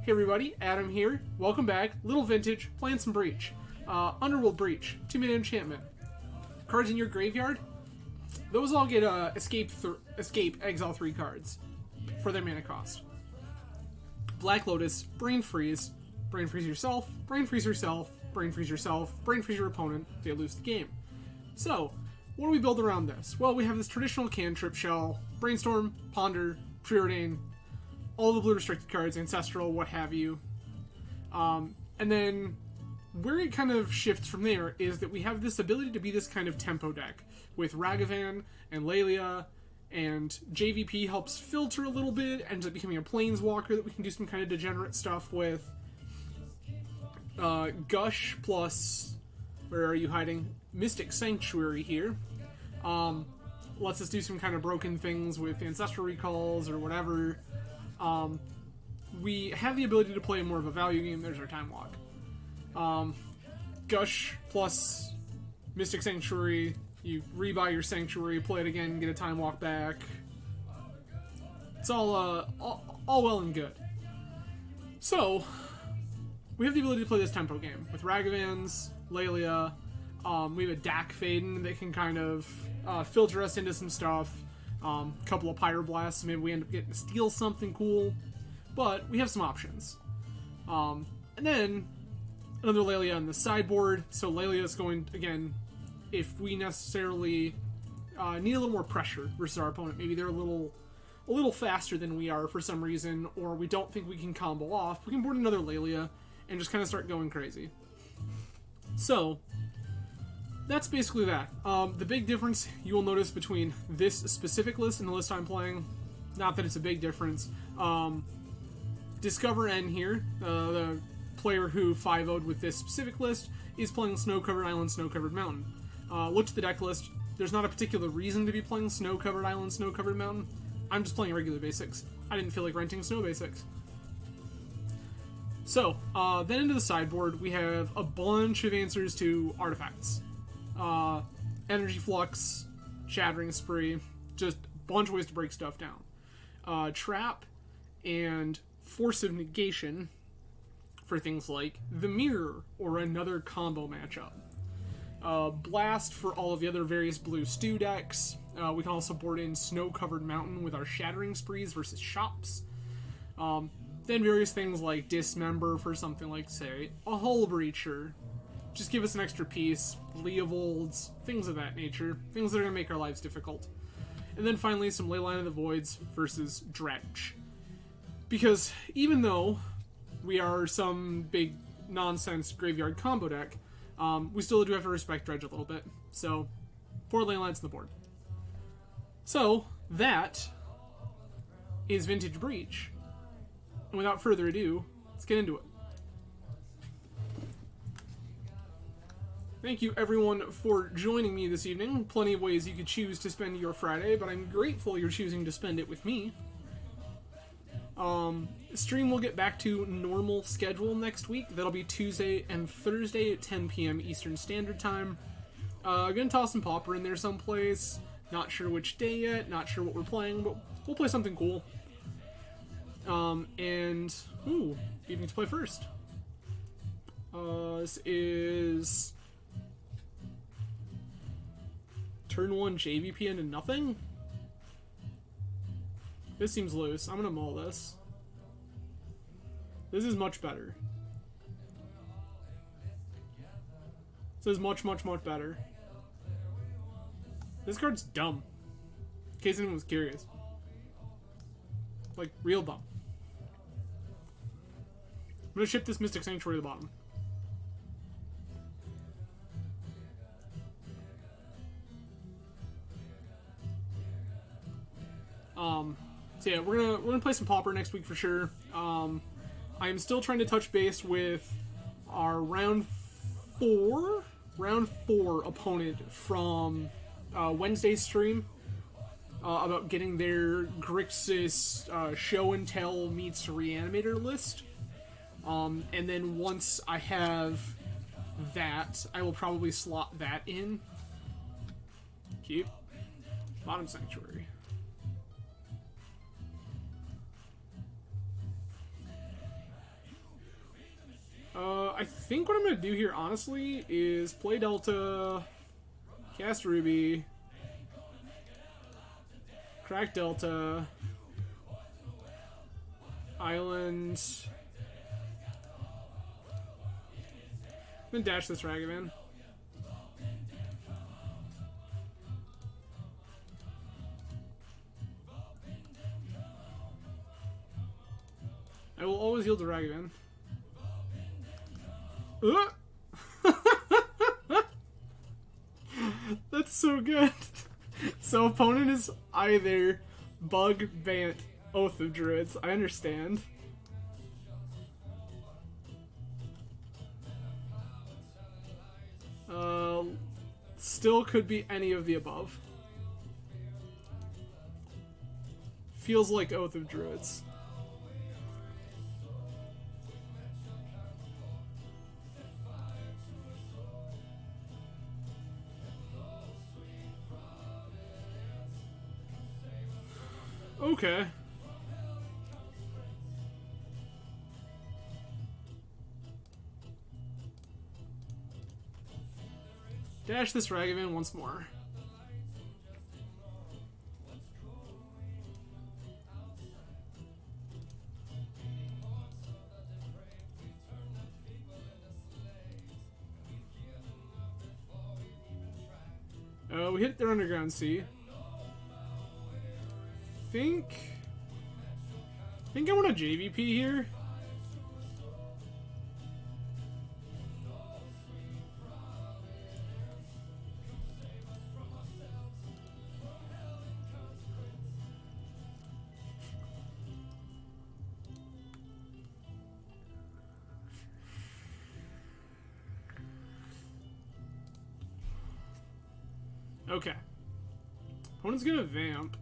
Hey everybody, Adam here. Welcome back. Little vintage, playing some Breach. Underworld Breach, 2-mana enchantment. Cards in your graveyard, those all get escape, exile 3 cards for their mana cost. Black Lotus, brain freeze yourself, brain freeze yourself, brain freeze yourself, brain freeze your opponent, they lose the game. So, what do we build around this? Well, we have this traditional cantrip shell, brainstorm, ponder, preordain, all the blue restricted cards, ancestral, what have you. And then where it kind of shifts from there is that we have this ability to be this kind of tempo deck with Ragavan and Lelia, and JVP helps filter a little bit, ends up becoming a planeswalker that we can do some kind of degenerate stuff with. Gush plus, where are you hiding? Mystic Sanctuary here. Lets us do some kind of broken things with ancestral recalls or whatever. We have the ability to play more of a value game. There's our time walk. Gush plus Mystic Sanctuary. You rebuy your Sanctuary, play it again, get a time walk back. It's all well and good. So, we have the ability to play this tempo game with Ragavans, Lelia. We have a Dak Faden that can kind of filter us into some stuff. Couple of Pyroblasts, maybe we end up getting to steal something cool. But we have some options. And then another Lelia on the sideboard. So Lelia is going, again, if we necessarily need a little more pressure versus our opponent, maybe they're a little faster than we are for some reason, or we don't think we can combo off, we can board another Lelia and just kind of start going crazy. So, that's basically that. The big difference you will notice between this specific list and the list I'm playing, not that it's a big difference, Discover N here, the player who 5-0'd with this specific list, is playing Snow-Covered Island, Snow-Covered Mountain. Looked at the deck list, there's not a particular reason to be playing Snow-Covered Island, Snow-Covered Mountain. I'm just playing regular basics. I didn't feel like renting Snow basics. So, then into the sideboard, we have a bunch of answers to artifacts. Energy Flux, Shattering Spree, just a bunch of ways to break stuff down. Trap, and Force of Negation for things like the Mirror or another combo matchup. Blast for all of the other various blue stew decks. We can also board in Snow-Covered Mountain with our Shattering Sprees versus Shops. Then various things like Dismember for something like, say, a Hull Breacher. Just give us an extra piece, Leovolds, things of that nature. Things that are going to make our lives difficult. And then finally, some Leyline of the Voids versus Dredge. Because even though we are some big nonsense graveyard combo deck, we still do have to respect Dredge a little bit. So, 4 Leylines on the board. So, that is Vintage Breach. And without further ado, let's get into it. Thank you everyone for joining me this evening. Plenty of ways you could choose to spend your Friday, but I'm grateful you're choosing to spend it with me. Stream will get back to normal schedule next week. That'll be Tuesday and Thursday at 10 p.m. Eastern Standard Time. Gonna toss some Pauper in there someplace. Not sure which day yet, not sure what we're playing, but we'll play something cool. Evening to play first. This is turn 1 JVP into nothing? This seems loose. I'm gonna mull this. This is much better. This is much, much, much better. This card's dumb. In case anyone was curious. Like, real dumb. I'm gonna ship this Mystic Sanctuary to the bottom. So yeah, we're gonna play some Pauper next week for sure. I am still trying to touch base with our round four opponent from Wednesday's stream about getting their Grixis show and tell meets Reanimator list. And then once I have that, I will probably slot that in. Keep bottom Sanctuary. I think what I'm gonna do here, honestly, is play Delta, cast Ruby, crack Delta, Island, then dash this Ragavan. I will always yield to Ragavan. That's so good. So opponent is either Bug, Bant, Oath of Druids. I understand. Still could be any of the above. Feels like Oath of Druids. Okay. Dash this Ragavan once more. We hit their Underground Sea. think I want a JVP here. Okay. Opponent's gonna vamp.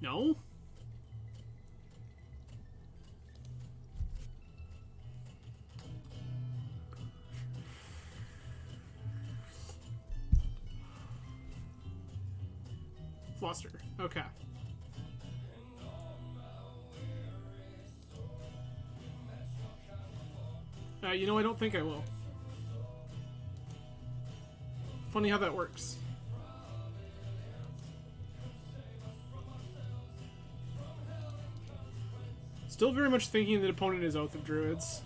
No? Fluster. Okay. You know, I don't think I will. Funny how that works. Still very much thinking that opponent is Oath of Druids.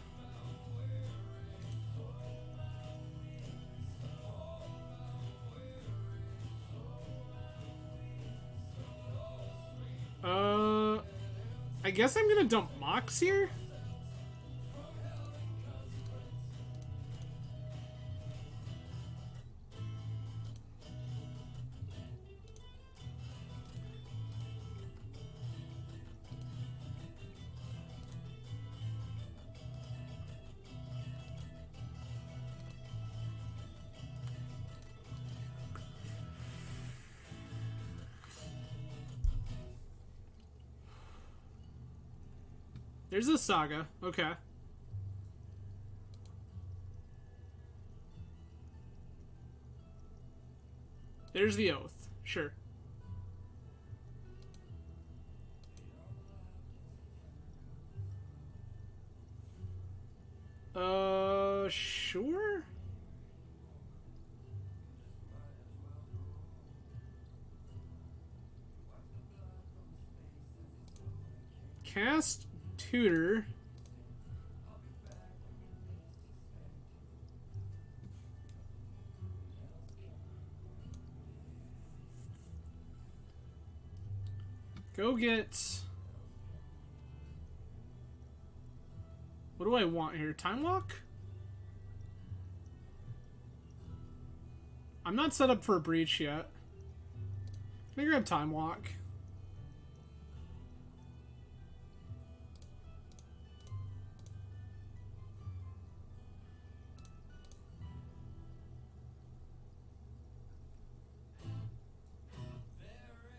I guess I'm gonna dump Mox here. There's a Saga. Okay. There's the Oath. Sure. Sure? Cast Tutor. Go get... What do I want here? Time Walk? I'm not set up for a breach yet. Can I grab Time Walk?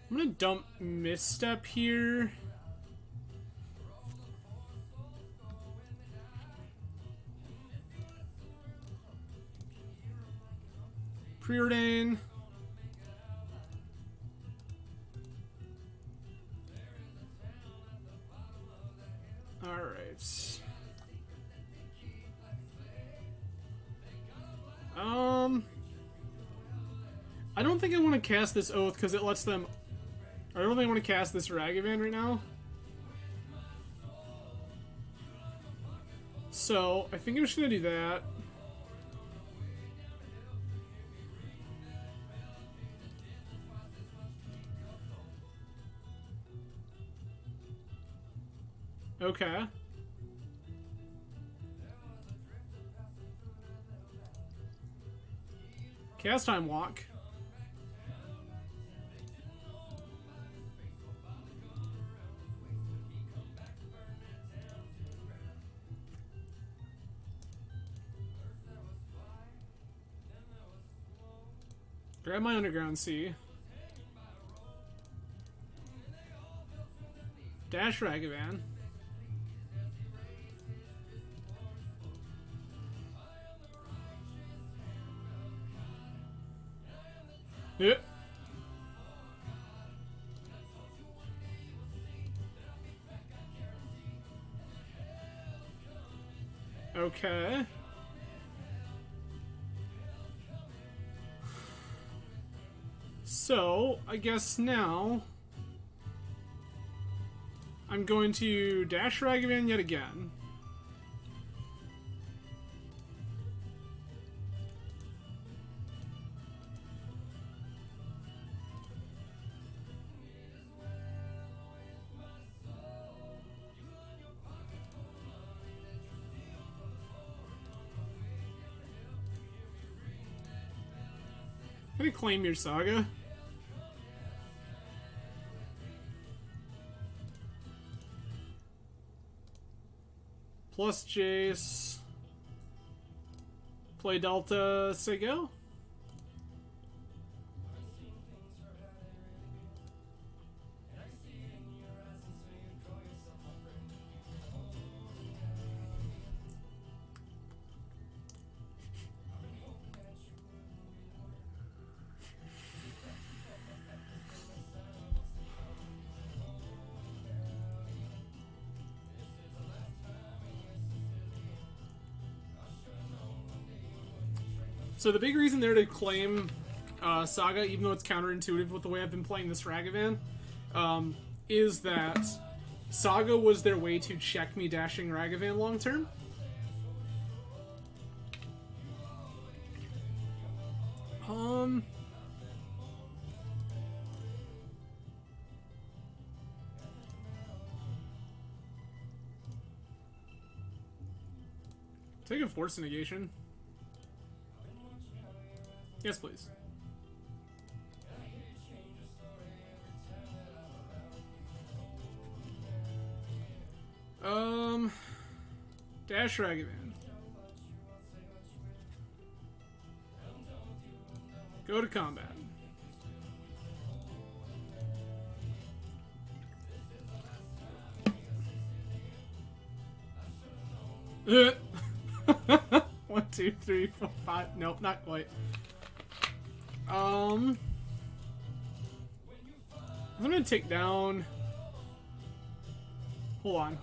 I'm gonna dump Misstep here. Preordain. I don't think I want to cast this Oath because it lets them... I don't think I want to cast this Ragavan right now. So, I think I'm just going to do that. Okay. Cast time walk. Grab my Underground Sea. Dash Ragavan. Yep. Okay. So, I guess now I'm going to dash Ragavan yet again. I'm gonna claim your Saga. Plus Jace. Play Delta, say go. So the big reason there to claim Saga, even though it's counterintuitive with the way I've been playing this Ragavan, is that Saga was their way to check me dashing Ragavan long term. Take a Force Negation. Yes, please. Dash Ragavan. Go to combat. One, two, three, four, five. Nope, not quite. I'm gonna take down. Hold on.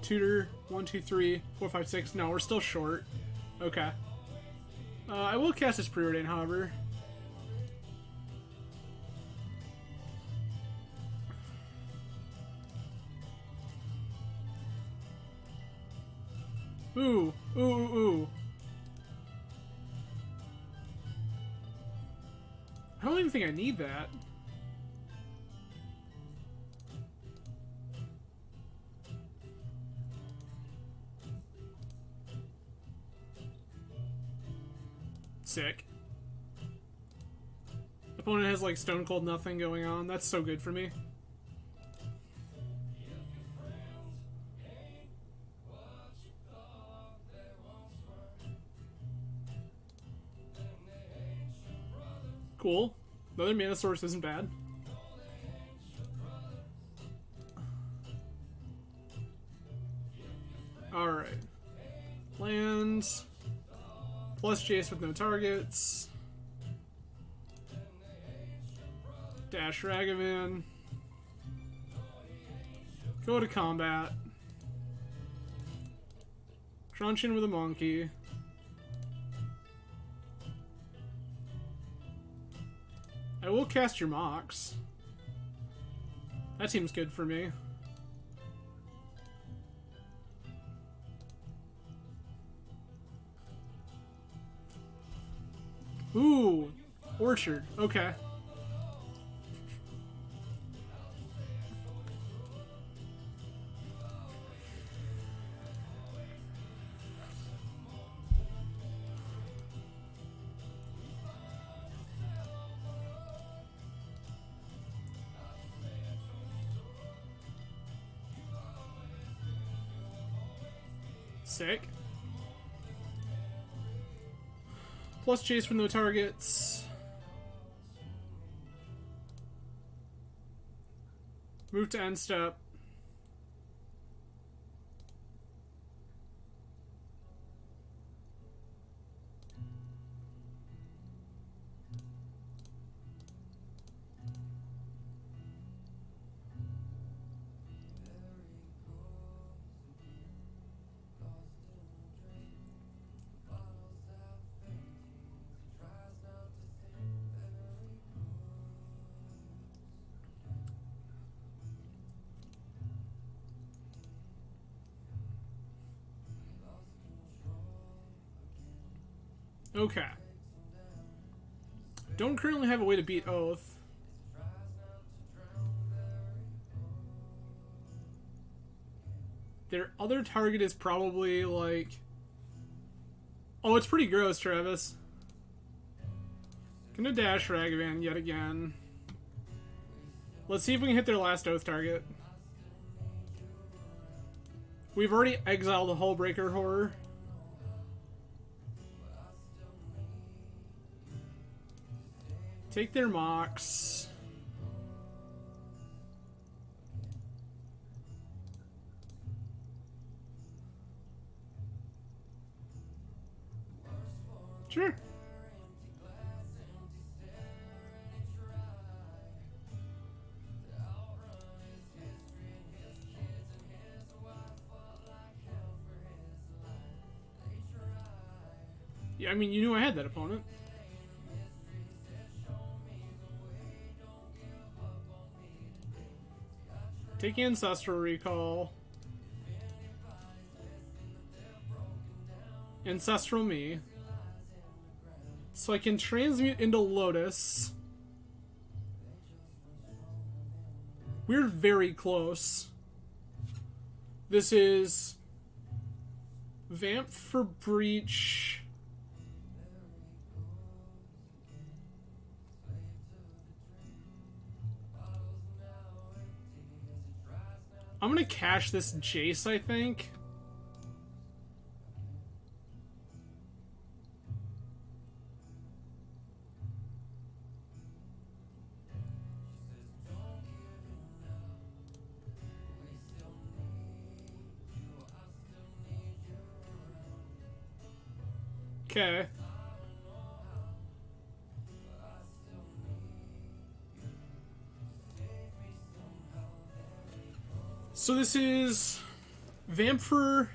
Tutor. 1, 2, 3, 4, 5, 6. No, we're still short. Okay. I will cast this Preordain, however. Ooh. Ooh, ooh, ooh. I don't even think I need that. Sick. Opponent has like Stone Cold nothing going on. That's so good for me. Cool. The other mana source isn't bad. Alright. Lands. Plus Jace with no targets. Dash Ragavan. Go to combat. Truncheon with a monkey. I will cast your Mox. That seems good for me. Ooh, Orchard. Okay. Sick. Plus chase for no targets. Move to end step. Okay. Don't currently have a way to beat Oath. Their other target is probably like... Oh, it's pretty gross, Travis. Gonna dash Ragavan yet again. Let's see if we can hit their last Oath target. We've already exiled the Hullbreaker Horror. Take their Mox. Sure. Yeah, I mean, you knew I had that opponent. Take Ancestral Recall. Ancestral me. So I can transmute into Lotus. We're very close. This is Vamp for Breach. I'm gonna cash this Jace, I think. Okay. So this is Vamp for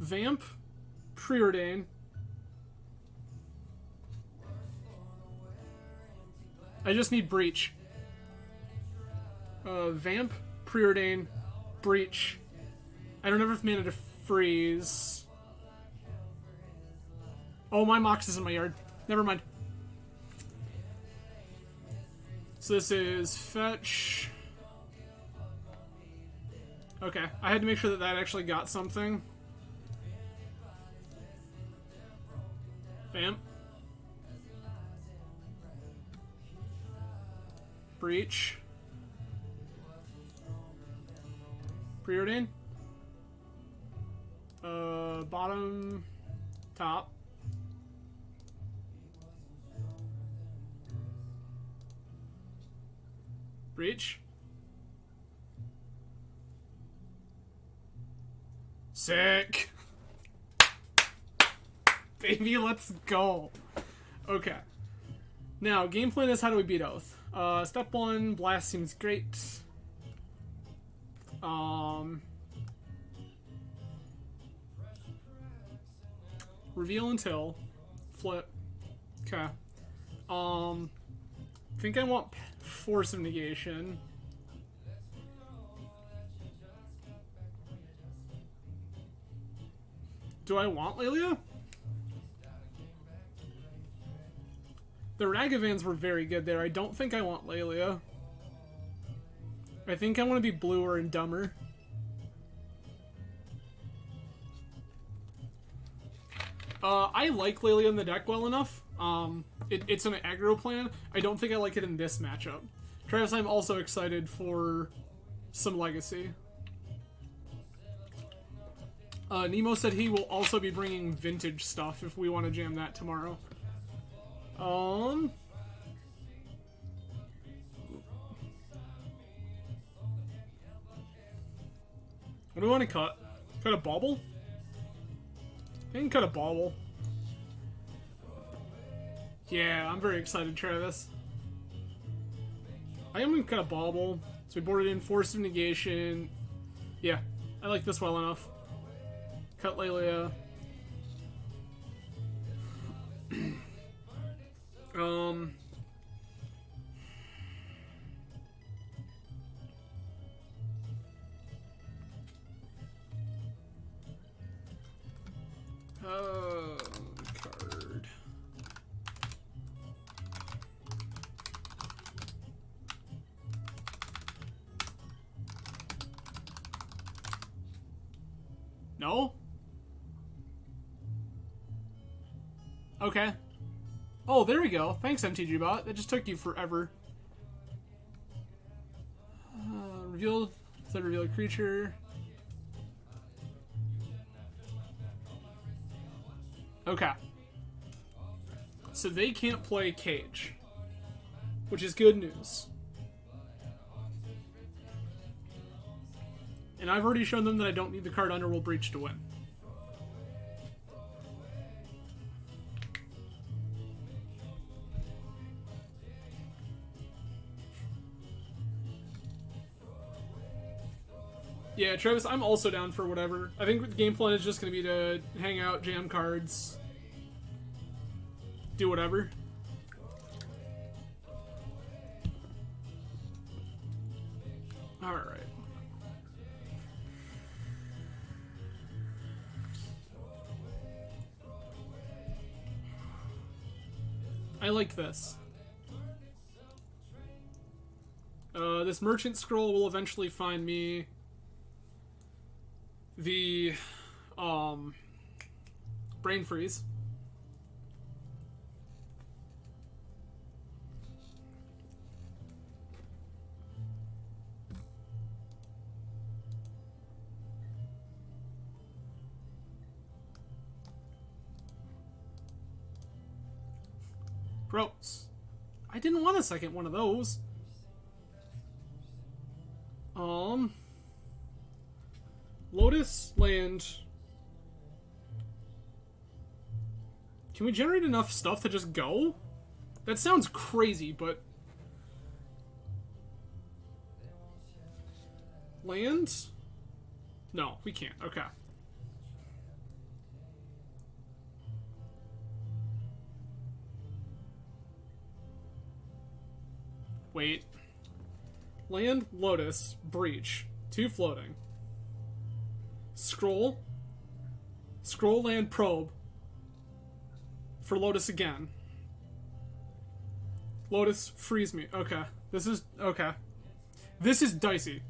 Vamp, Preordain. I just need Breach. Vamp, Preordain, Breach. I don't have enough mana to freeze. Oh, my Mox is in my yard. Never mind. So this is fetch. Okay, I had to make sure that that actually got something. Bam. Breach. Preordain. Bottom. Top. Breach. Sick. Baby, let's go. Okay. Now, game plan is how do we beat Oath? Step 1, Blast seems great. Reveal until. Flip. Okay. I think I want Force of Negation. Do I want Lelia? The Ragavans were very good there. I don't think I want Lelia. I think I want to be bluer and dumber. I like Lelia in the deck well enough. It's an aggro plan. I don't think I like it in this matchup. Travis, I'm also excited for some Legacy. Nemo said he will also be bringing vintage stuff if we want to jam that tomorrow. What do we want to cut? Cut a bauble? I can cut a bauble. Yeah, I'm very excited, Travis. I am going to cut a bauble. So we boarded in Force of Negation. Yeah, I like this well enough. Cut Lelia. Card. No? Okay. Oh, there we go. Thanks, MTG bot. That just took you forever. Reveal. Said reveal a creature. Okay. So they can't play Cage, which is good news. And I've already shown them that I don't need the card Underworld Breach to win. Yeah, Travis, I'm also down for whatever. I think the game plan is just going to be to hang out, jam cards, do whatever. Alright. I like this. This Merchant Scroll will eventually find me the Brain Freeze. Gross. I didn't want a second one of those. Lotus, land. Can we generate enough stuff to just go? That sounds crazy, but... Land? No, we can't. Okay. Wait. Land, Lotus, Breach. 2 floating. Scroll. Scroll, land, probe. For Lotus again. Lotus, freeze me. Okay. This is... Okay. This is dicey.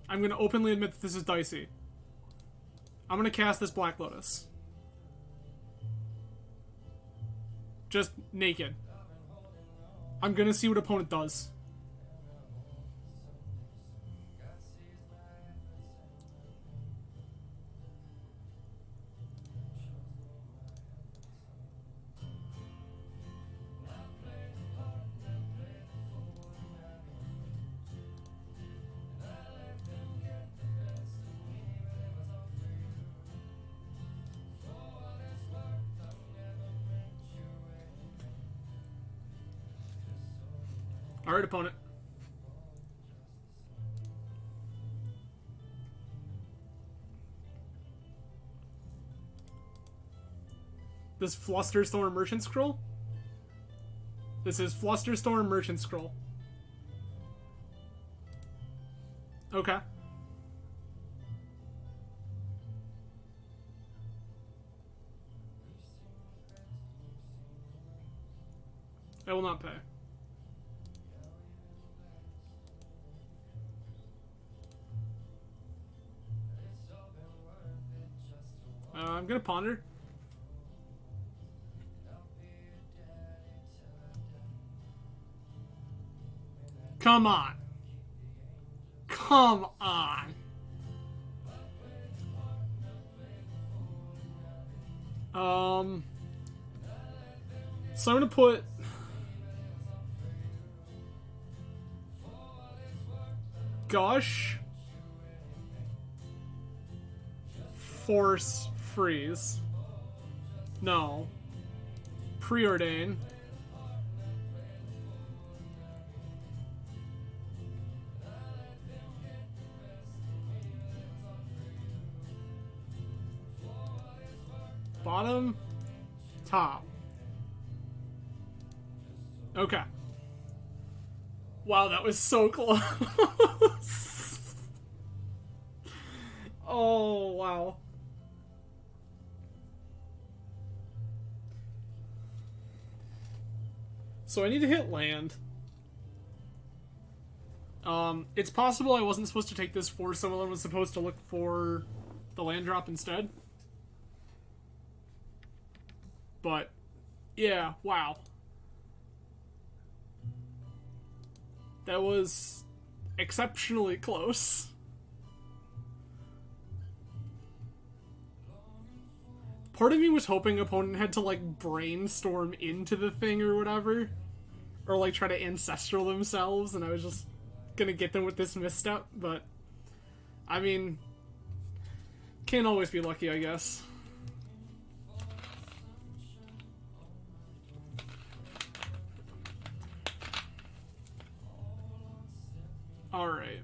I'm gonna openly admit that this is dicey. I'm gonna cast this Black Lotus. Just naked. I'm gonna see what opponent does. Alright, opponent. This Flusterstorm Merchant Scroll? This is Flusterstorm Merchant Scroll. Okay. I will not pay. I'm gonna ponder. Come on. Come on. So I'm gonna put Gush, Force, Freeze. No. Preordain. Bottom, top. Okay. Wow, that was so close. Oh, wow. So I need to hit land. It's possible I wasn't supposed to take this for someone was supposed to look for the land drop instead. But, yeah, wow. That was exceptionally close. Part of me was hoping opponent had to, like, brainstorm into the thing or whatever. Or, like, try to ancestral themselves, and I was just gonna get them with this misstep, but... I mean... Can't always be lucky, I guess. Alright.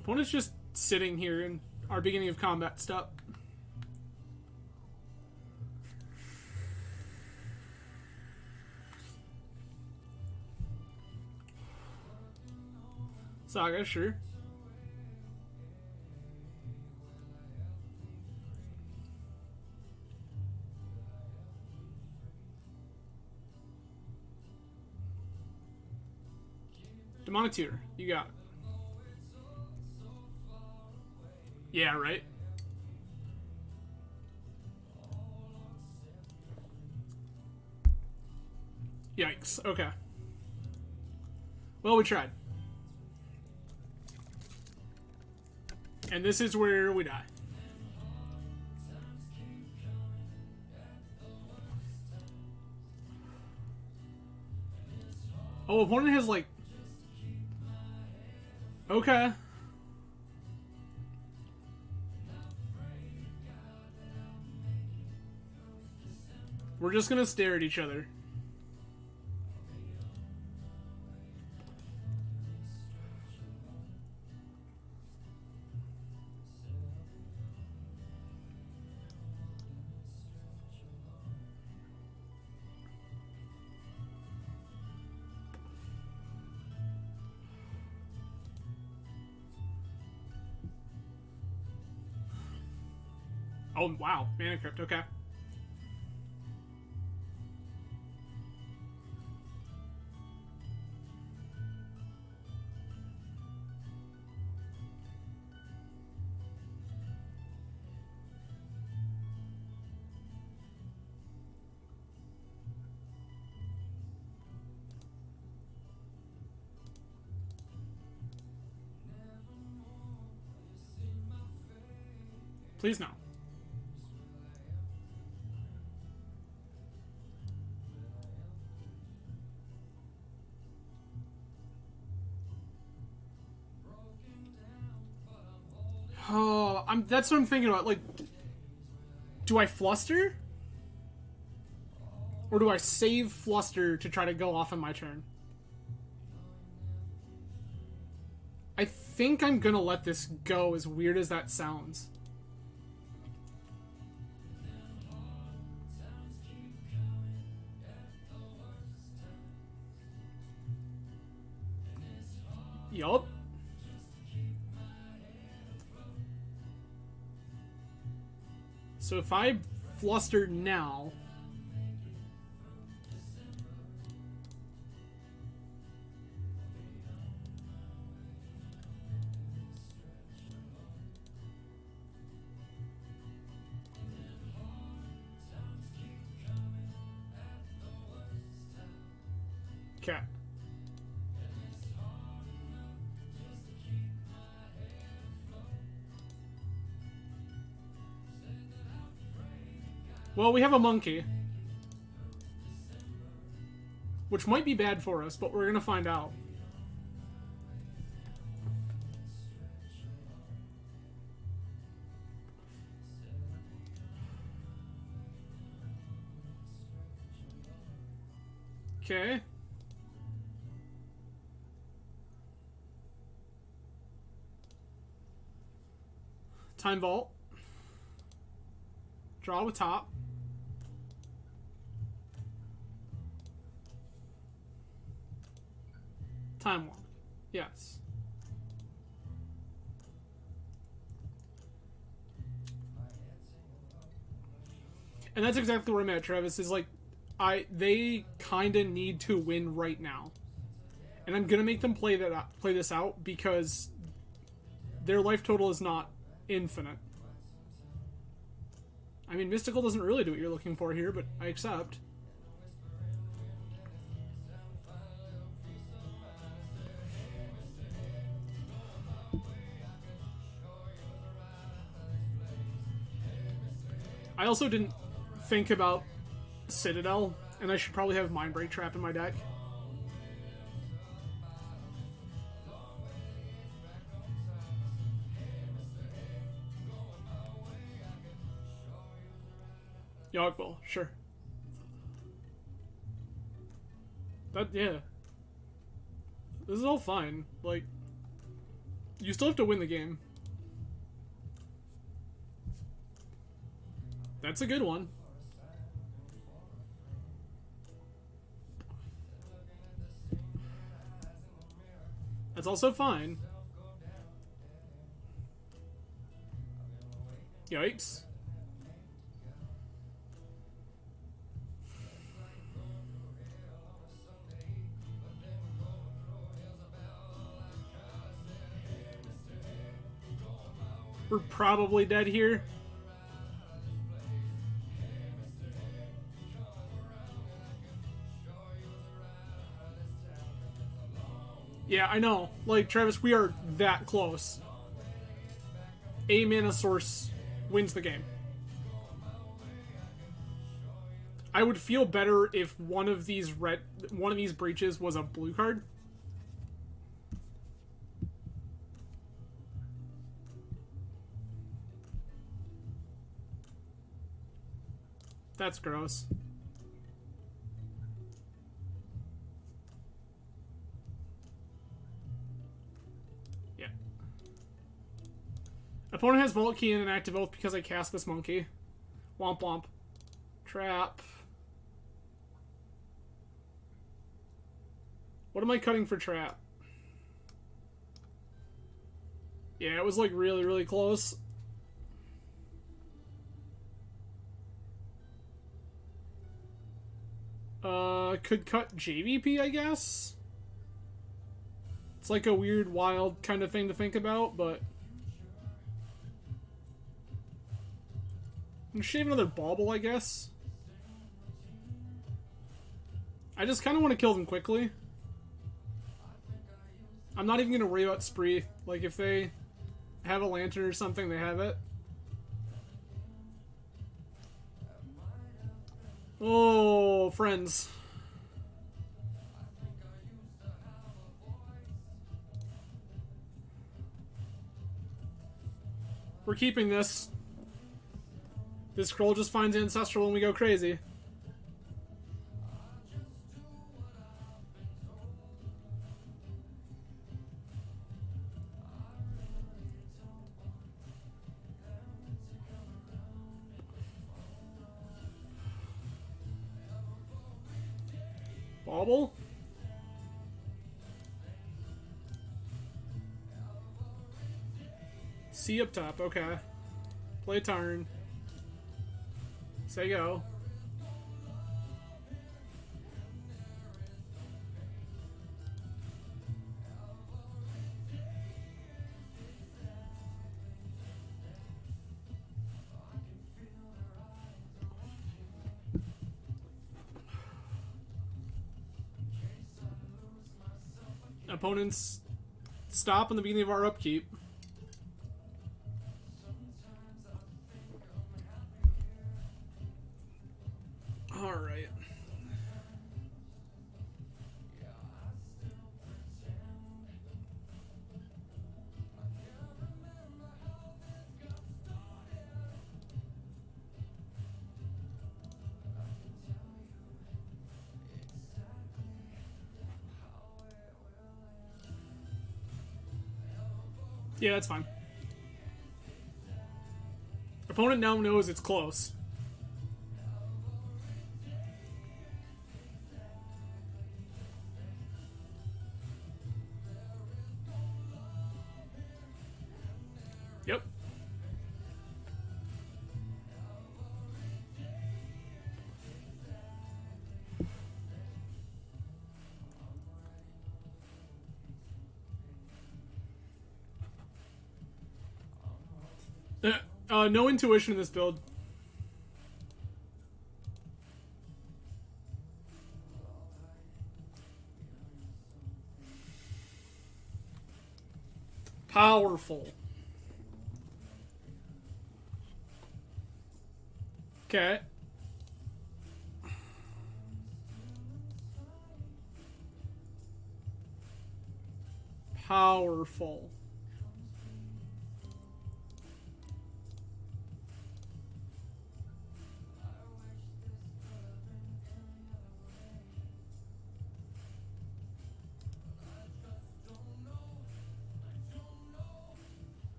Opponent's just sitting here in our beginning of combat step. Saga, sure. Demonic Tutor, you got it. Yeah, right? Yikes, okay. Well, we tried. And this is where we die. Oh, opponent has, like... Okay. We're just gonna stare at each other. Oh, wow. Mana Crypt, okay. Please no. Oh, that's what I'm thinking about. Like, do I fluster? Or do I save fluster to try to go off on my turn? I think I'm gonna let this go, as weird as that sounds. Yup. So if I fluster now... Okay. Well, we have a monkey. Which might be bad for us, but we're gonna find out. Okay. Time Vault. Draw with top. Time Warp. Yes. And that's exactly where I'm at, Travis, is like, they kind of need to win right now. And I'm going to make them play this out because their life total is not infinite. I mean, Mystical doesn't really do what you're looking for here, but I accept. I also didn't think about Citadel, and I should probably have Mindbreak Trap in my deck. Yoggle, sure. Yeah. This is all fine. Like, you still have to win the game. That's a good one. That's also fine. Yikes. We're probably dead here. Yeah, I know. Like, Travis, we are that close. A mana source wins the game. I would feel better if one of these breaches was a blue card. That's gross. Yeah. Opponent has Vault Key and an active oath because I cast this monkey. Womp womp. Trap. What am I cutting for trap? Yeah, it was like really, really close. Could cut JVP, I guess? It's like a weird, wild kind of thing to think about, but... I'm gonna shave another Bauble, I guess. I just kind of want to kill them quickly. I'm not even gonna worry about Spree. Like, if they have a Lantern or something, they have it. Oh, friends. We're keeping this. This scroll just finds Ancestral when we go crazy. Bauble? C up top, okay. Play turn. Say go. Opponents stop in the beginning of our upkeep. Alright. Yeah, that's fine. Opponent now knows it's close. Yep. No intuition in this build. Powerful. Okay. Powerful.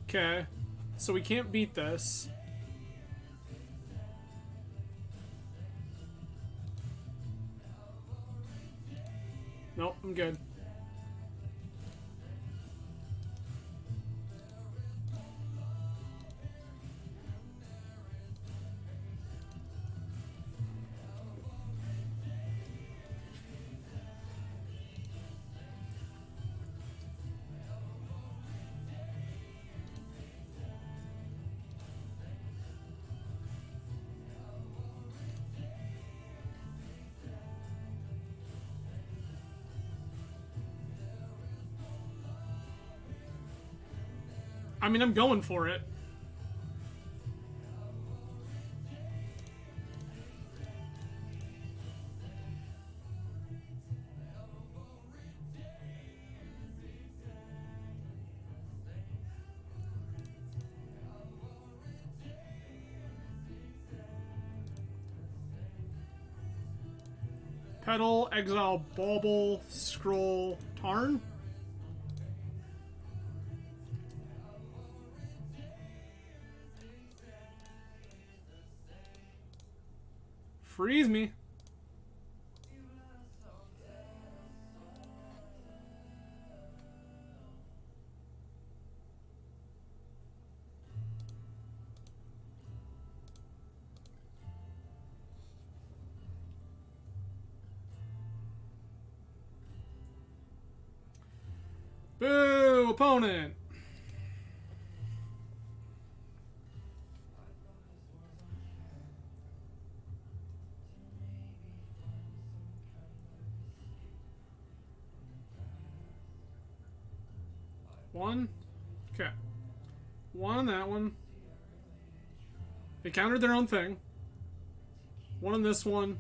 Okay. So we can't beat this. Nope, I'm good. I mean, I'm going for it. Pedal, exile, bauble, scroll, tarn. Freeze me. Boo, opponent. One. Okay. One on that one. They countered their own thing. One on this one.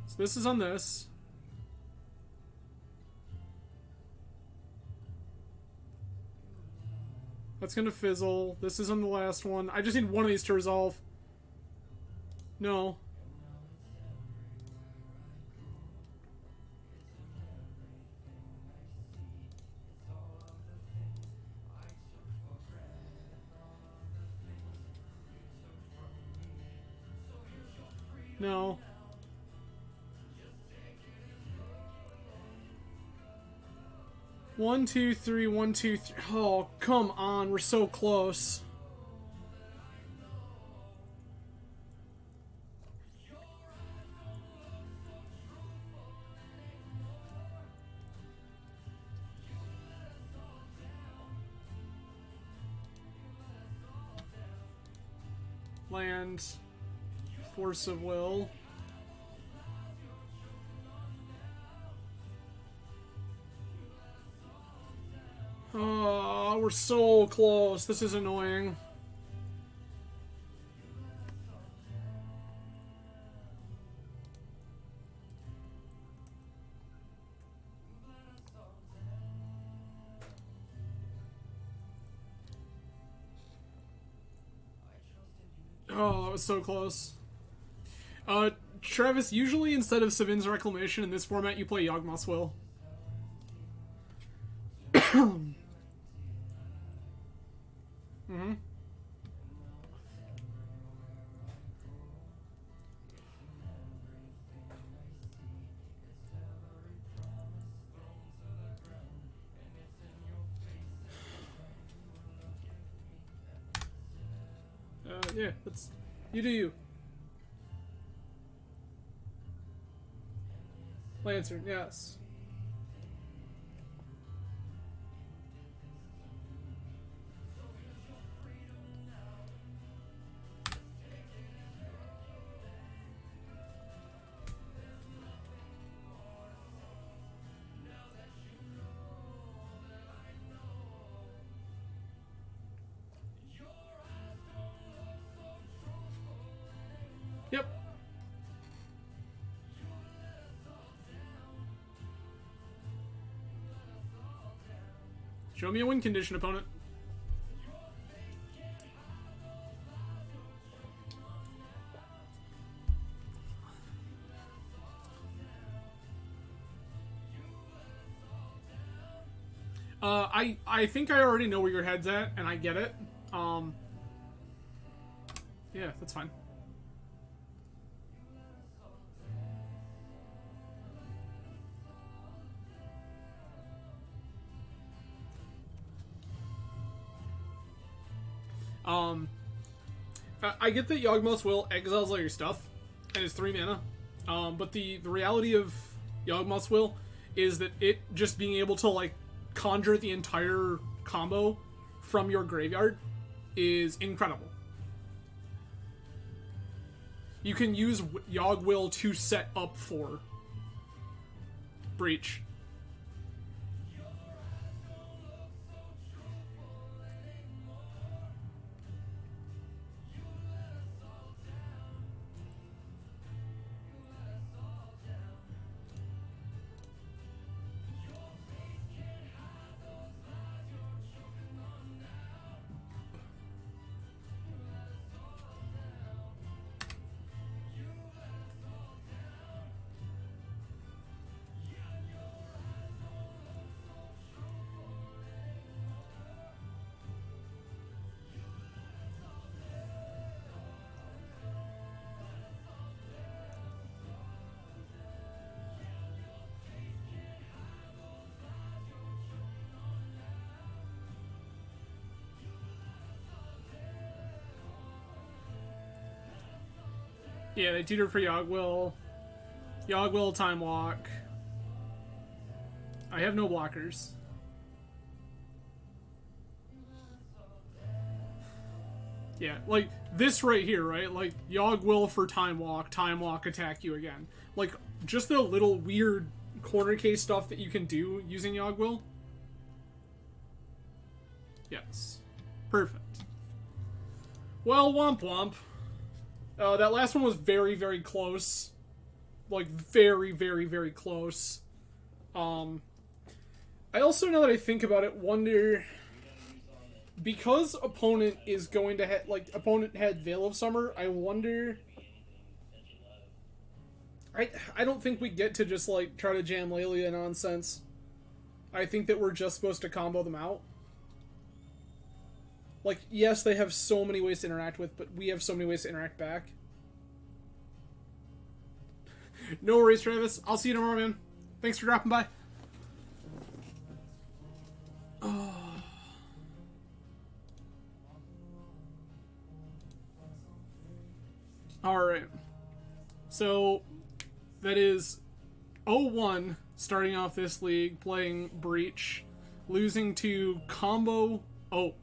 So this is on this. That's gonna fizzle. This is on the last one. I just need one of these to resolve. No. No. 1, 2, 3, 1, 2, 3. Oh, come on. We're so close. Land. Force of will. Oh, we're so close. This is annoying. Oh, that was so close. Travis, usually instead of Savin's Reclamation in this format, you play Yawgmoth's Will. Mm-hmm. Yeah, that's... You do you. Lancer, yes. Yep. Show me a win condition, opponent. I think I already know where your head's at, and I get it. Yeah, that's fine. I get that Yawgmoth's Will exiles all your stuff, and it's 3 mana. But the reality of Yawgmoth's Will is that it just being able to, like, conjure the entire combo from your graveyard is incredible. You can use Yawg Will to set up for Breach. Yeah, they tutored for Yawg Will. Yawg Will, Time Walk. I have no blockers. Yeah, like, this right here, right? Like, Yawg Will for Time Walk attack you again. Like, just the little weird corner case stuff that you can do using Yawg Will. Yes. Perfect. Well, womp womp. That last one was very, very close. Like, very, very, very close. I also, now that I think about it, wonder... Because opponent is going to opponent had Veil of Summer, I wonder... I don't think we get to just, like, try to jam Lelia nonsense. I think that we're just supposed to combo them out. Like, yes, they have so many ways to interact with, but we have so many ways to interact back. No worries, Travis. I'll see you tomorrow, man. Thanks for dropping by. Alright. So, that is 0-1 starting off this league, playing Breach, losing to Combo Oath.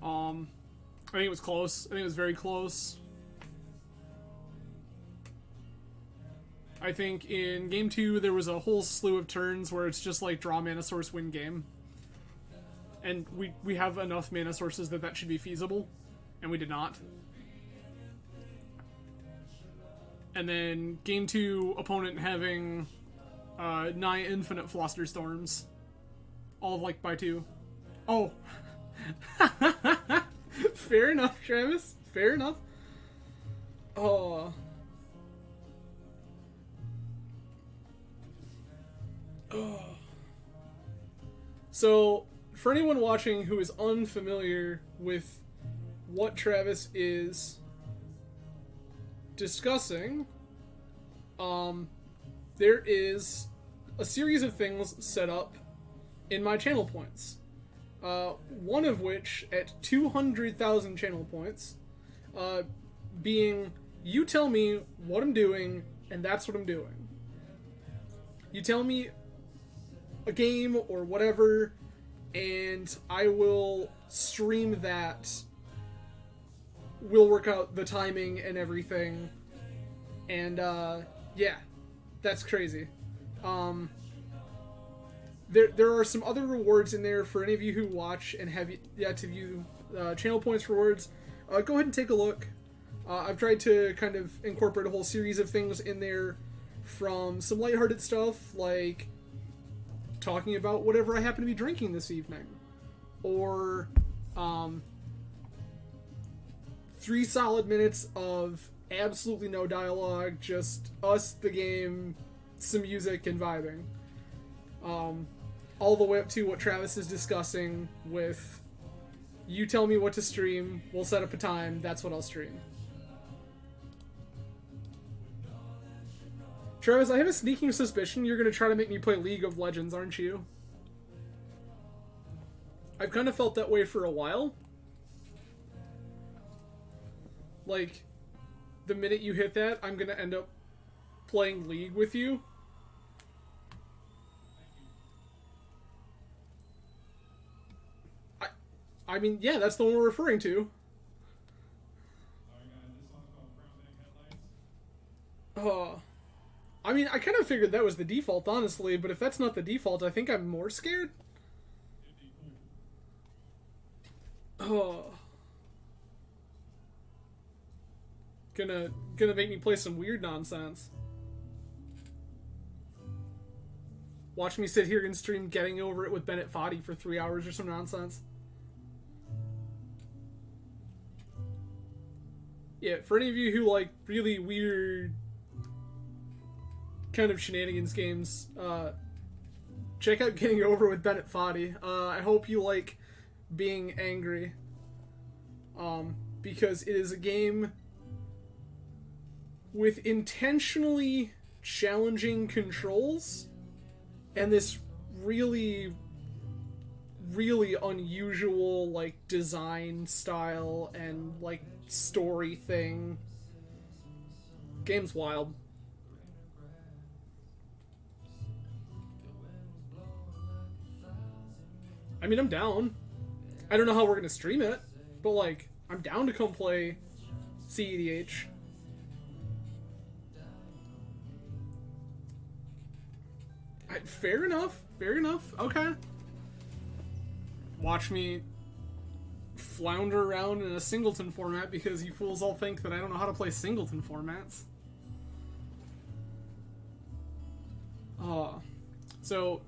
I think it was close. I think it was very close. I think in game 2 there was a whole slew of turns where it's just like draw mana source, win game. And we have enough mana sources that should be feasible, and we did not. And then game 2, opponent having nigh infinite Fluster Storms. All of like by 2. Oh. Fair enough, Travis. Fair enough. Oh. Oh. So, for anyone watching who is unfamiliar with what Travis is discussing, there is a series of things set up in my channel points. One of which, at 200,000 channel points, being, you tell me what I'm doing, and that's what I'm doing. You tell me a game or whatever, and I will stream that. We'll work out the timing and everything. And, yeah. That's crazy. There are some other rewards in there for any of you who watch and have yet to view channel points rewards. Go ahead and take a look. I've tried to kind of incorporate a whole series of things in there, from some lighthearted stuff like talking about whatever I happen to be drinking this evening, or 3 solid minutes of absolutely no dialogue, just us, the game, some music, and vibing. All the way up to what Travis is discussing with, you tell me what to stream, we'll set up a time, that's what I'll stream. Travis, I have a sneaking suspicion you're going to try to make me play League of Legends, aren't you? I've kind of felt that way for a while. Like, the minute you hit that, I'm going to end up playing League with you. I mean, yeah, that's the one we're referring to. I mean, I kind of figured that was the default, honestly, but if that's not the default, I think I'm more scared. Oh. Gonna make me play some weird nonsense. Watch me sit here and stream Getting Over It with Bennett Foddy for 3 hours or some nonsense. Yeah, for any of you who like really weird kind of shenanigans games, check out Getting Over with Bennett Foddy. I hope you like being angry, because it is a game with intentionally challenging controls and this really, really unusual like design style and like story thing. Game's wild. I mean, I'm down. I don't know how we're gonna stream it, but like, I'm down to come play CEDH. Fair enough. Fair enough. Okay. Watch me flounder around in a singleton format because you fools all think that I don't know how to play singleton formats. So,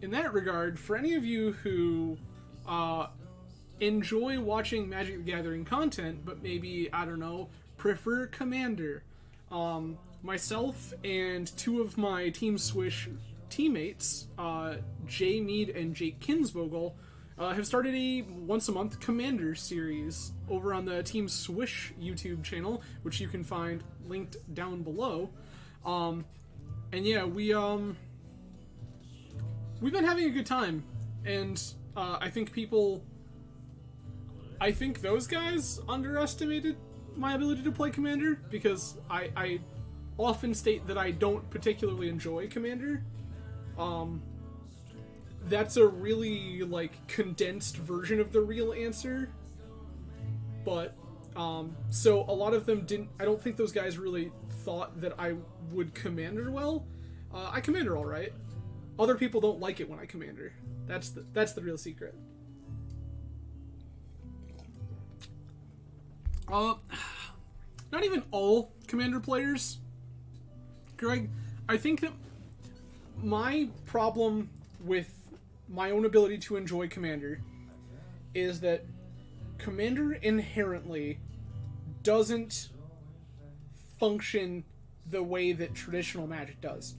in that regard, for any of you who enjoy watching Magic the Gathering content, but maybe, I don't know, prefer Commander, myself and 2 of my Team Swish teammates, Jay Mead and Jake Kinsvogel, have started a once-a-month Commander series over on the Team Swish YouTube channel, which you can find linked down below. And yeah, we've been having a good time, and I think people I think those guys underestimated my ability to play Commander, because I often state that I don't particularly enjoy Commander. That's a really, like, condensed version of the real answer. But, so a lot of them didn't, I don't think those guys really thought that I would Commander well. I Commander alright. Other people don't like it when I Commander. That's the real secret. Not even all Commander players, Greg. I think that my problem with my own ability to enjoy Commander is that Commander inherently doesn't function the way that traditional Magic does.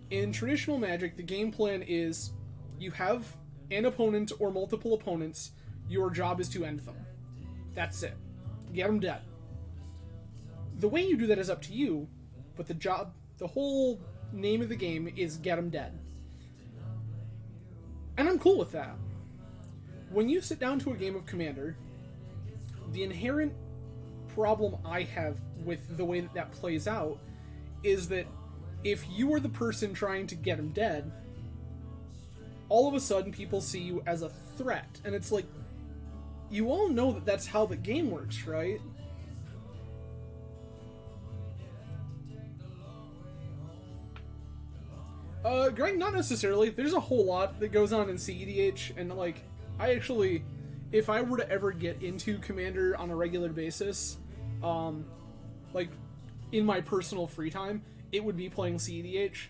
In traditional Magic, the game plan is you have an opponent or multiple opponents, your job is to end them. That's it. Get them dead. The way you do that is up to you, but the whole name of the game is get them dead. And I'm cool with that. When you sit down to a game of Commander, the inherent problem I have with the way that plays out is that if you are the person trying to get them dead, all of a sudden people see you as a threat. And it's like, you all know that that's how the game works, right? Greg, not necessarily. There's a whole lot that goes on in CEDH, and, like, I actually, if I were to ever get into Commander on a regular basis, like, in my personal free time, it would be playing CEDH,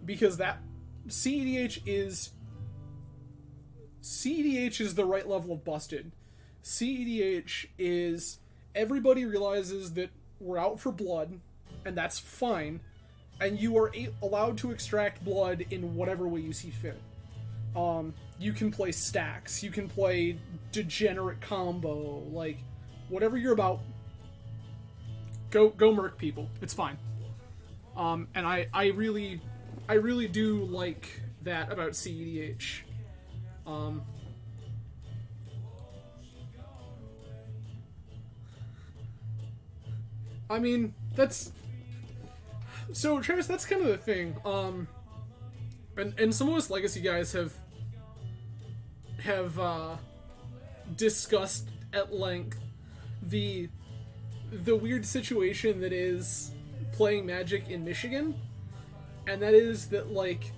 because CEDH is the right level of busted. CEDH is, everybody realizes that we're out for blood, and that's fine, and you are allowed to extract blood in whatever way you see fit. You can play stacks, you can play degenerate combo, like, whatever you're about, go murk people. It's fine. And I really do like that about CEDH. I mean, so, Travis, that's kind of the thing. And some of us Legacy guys have discussed at length the weird situation that is playing Magic in Michigan, and that is that, like,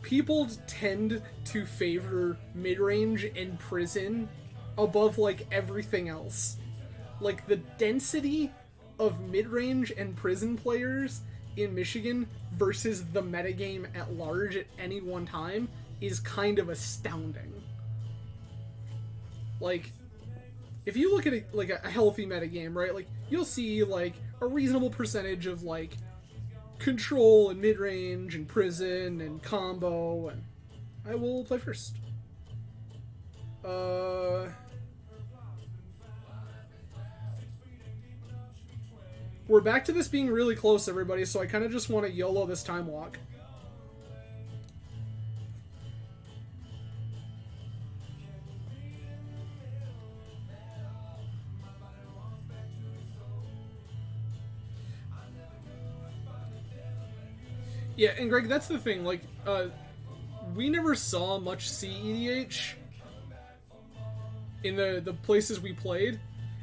people tend to favor mid-range and prison above, like, everything else. Like, the density of mid-range and prison players in Michigan versus the metagame at large at any one time is kind of astounding. Like, if you look at a healthy metagame, right, like, you'll see, like, a reasonable percentage of, like, control and mid-range and prison and combo, and I will play first. We're back to this being really close, everybody, so I kind of just want to YOLO this time walk. Yeah, and Greg, that's the thing, like, we never saw much CEDH in the places we played,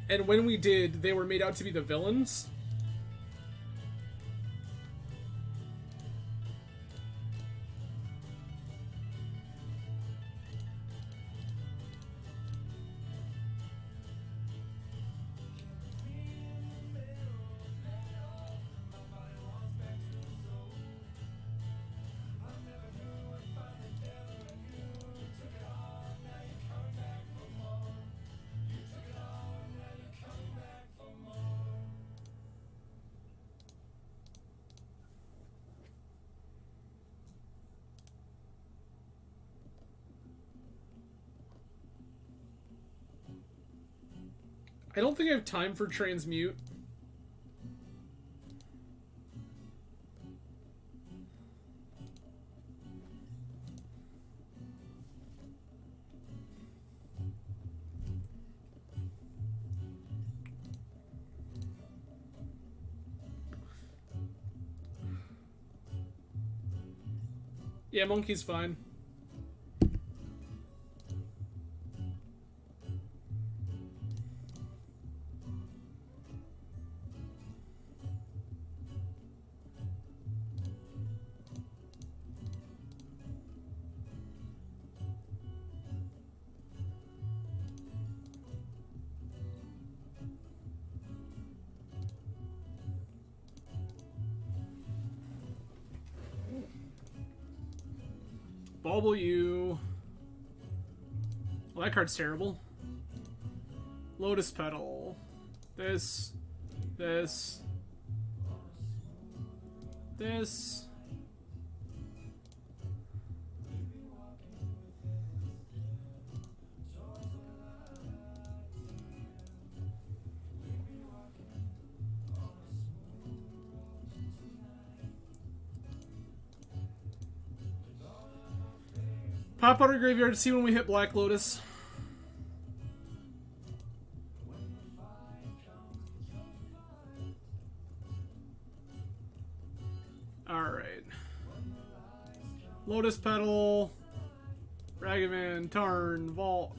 and when we did, they were made out to be the villains. I don't think I have time for transmute. Yeah, monkey's fine. Bauble you. Well, that card's terrible. Lotus Petal. This. This. This. Pop out our graveyard to see when we hit Black Lotus. Alright. Lotus Petal. Ragavan, Tarn, Valk.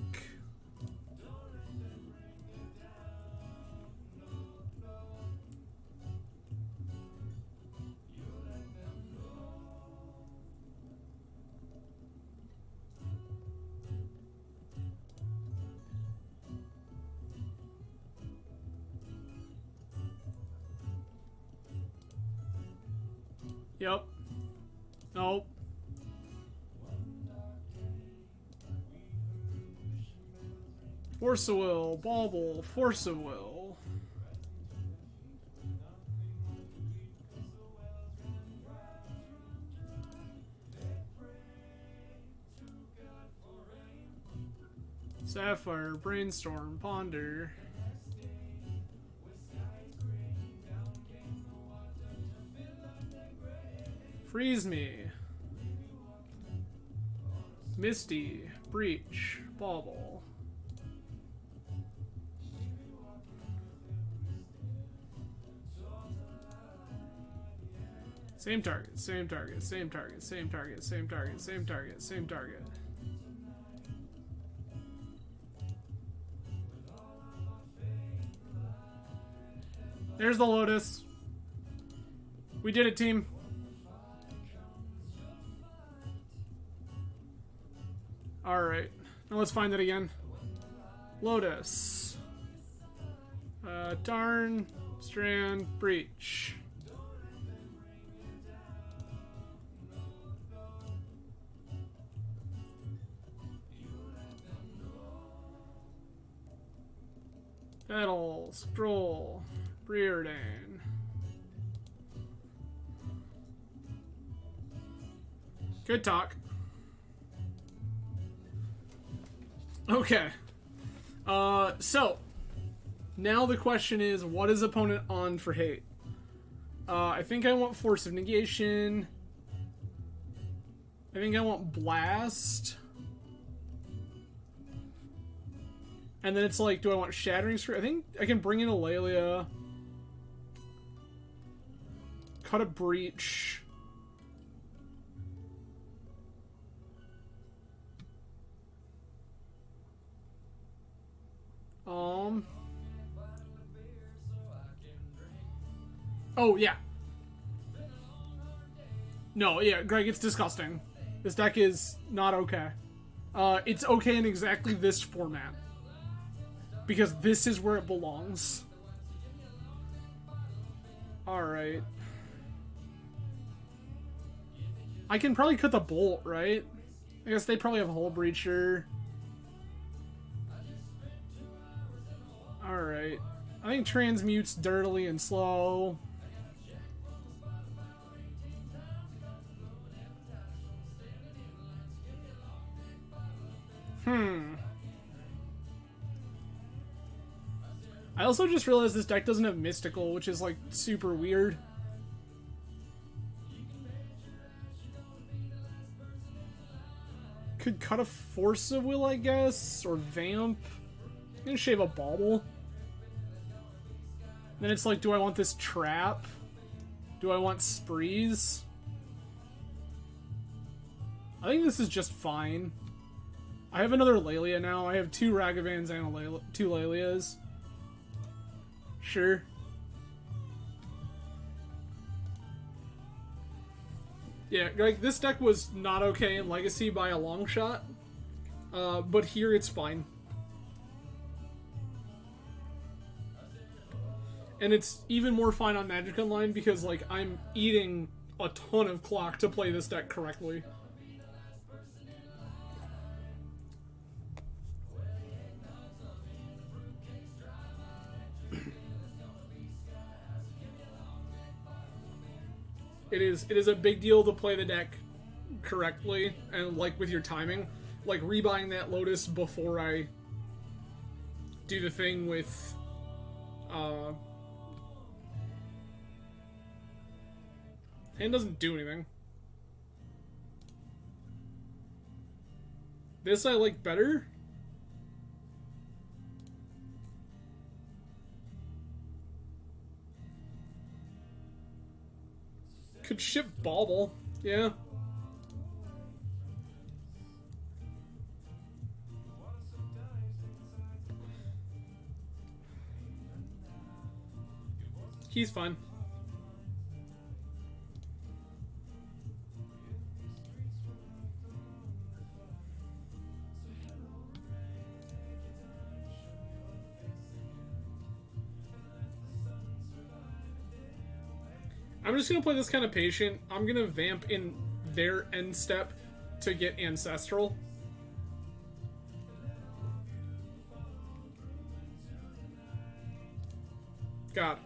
Yep. Nope. Force of Will, Bauble, Force of Will. Sapphire, Brainstorm, Ponder. Freeze Me. Misty, Breach, Bauble. Same target, same target, same target, same target, same target, same target, same target. There's the Lotus. We did it, team. Alright. Now let's find it again. Lotus. Tarn, Strand, Breach. Petal, Scroll, Preordain. Good talk. Okay. So now the question is, what is opponent on for hate? I think I want Force of Negation. I think I want Blast. And then it's like, do I want Shattering Scream? I think I can bring in Aurelia. Cut a Breach. Oh, yeah. No, yeah, Greg, it's disgusting. This deck is not okay. It's okay in exactly this format. Because this is where it belongs. Alright. I can probably cut the Bolt, right? I guess they probably have Hull Breacher. Alright. I think Transmute's dirtily and slow. I also just realized this deck doesn't have Mystical, which is, like, super weird. Could cut a Force of Will, I guess, or Vamp. I'm gonna shave a Bauble. Then it's like, do I want this Trap? Do I want Sprees? I think this is just fine. I have another Lelia now. I have 2 Ragavans and 2 Lelias. Sure. Yeah, like, this deck was not okay in Legacy by a long shot. But here it's fine. And it's even more fine on Magic Online because, like, I'm eating a ton of clock to play this deck correctly. It is a big deal to play the deck correctly and, like, with your timing. Like, rebuying that Lotus before I do the thing with, hand doesn't do anything. This I like better. Could ship Bauble, yeah. He's fine. I'm just gonna play this kind of patient. I'm gonna vamp in their end step to get Ancestral. Got it.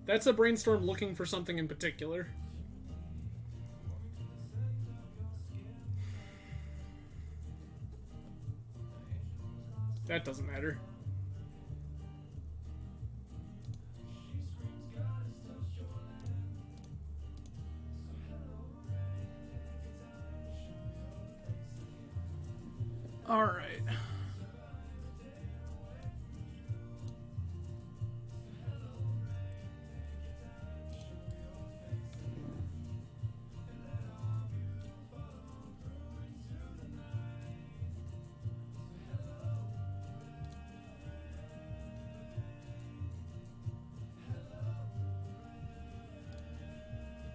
That's a brainstorm looking for something in particular. That doesn't matter. All right.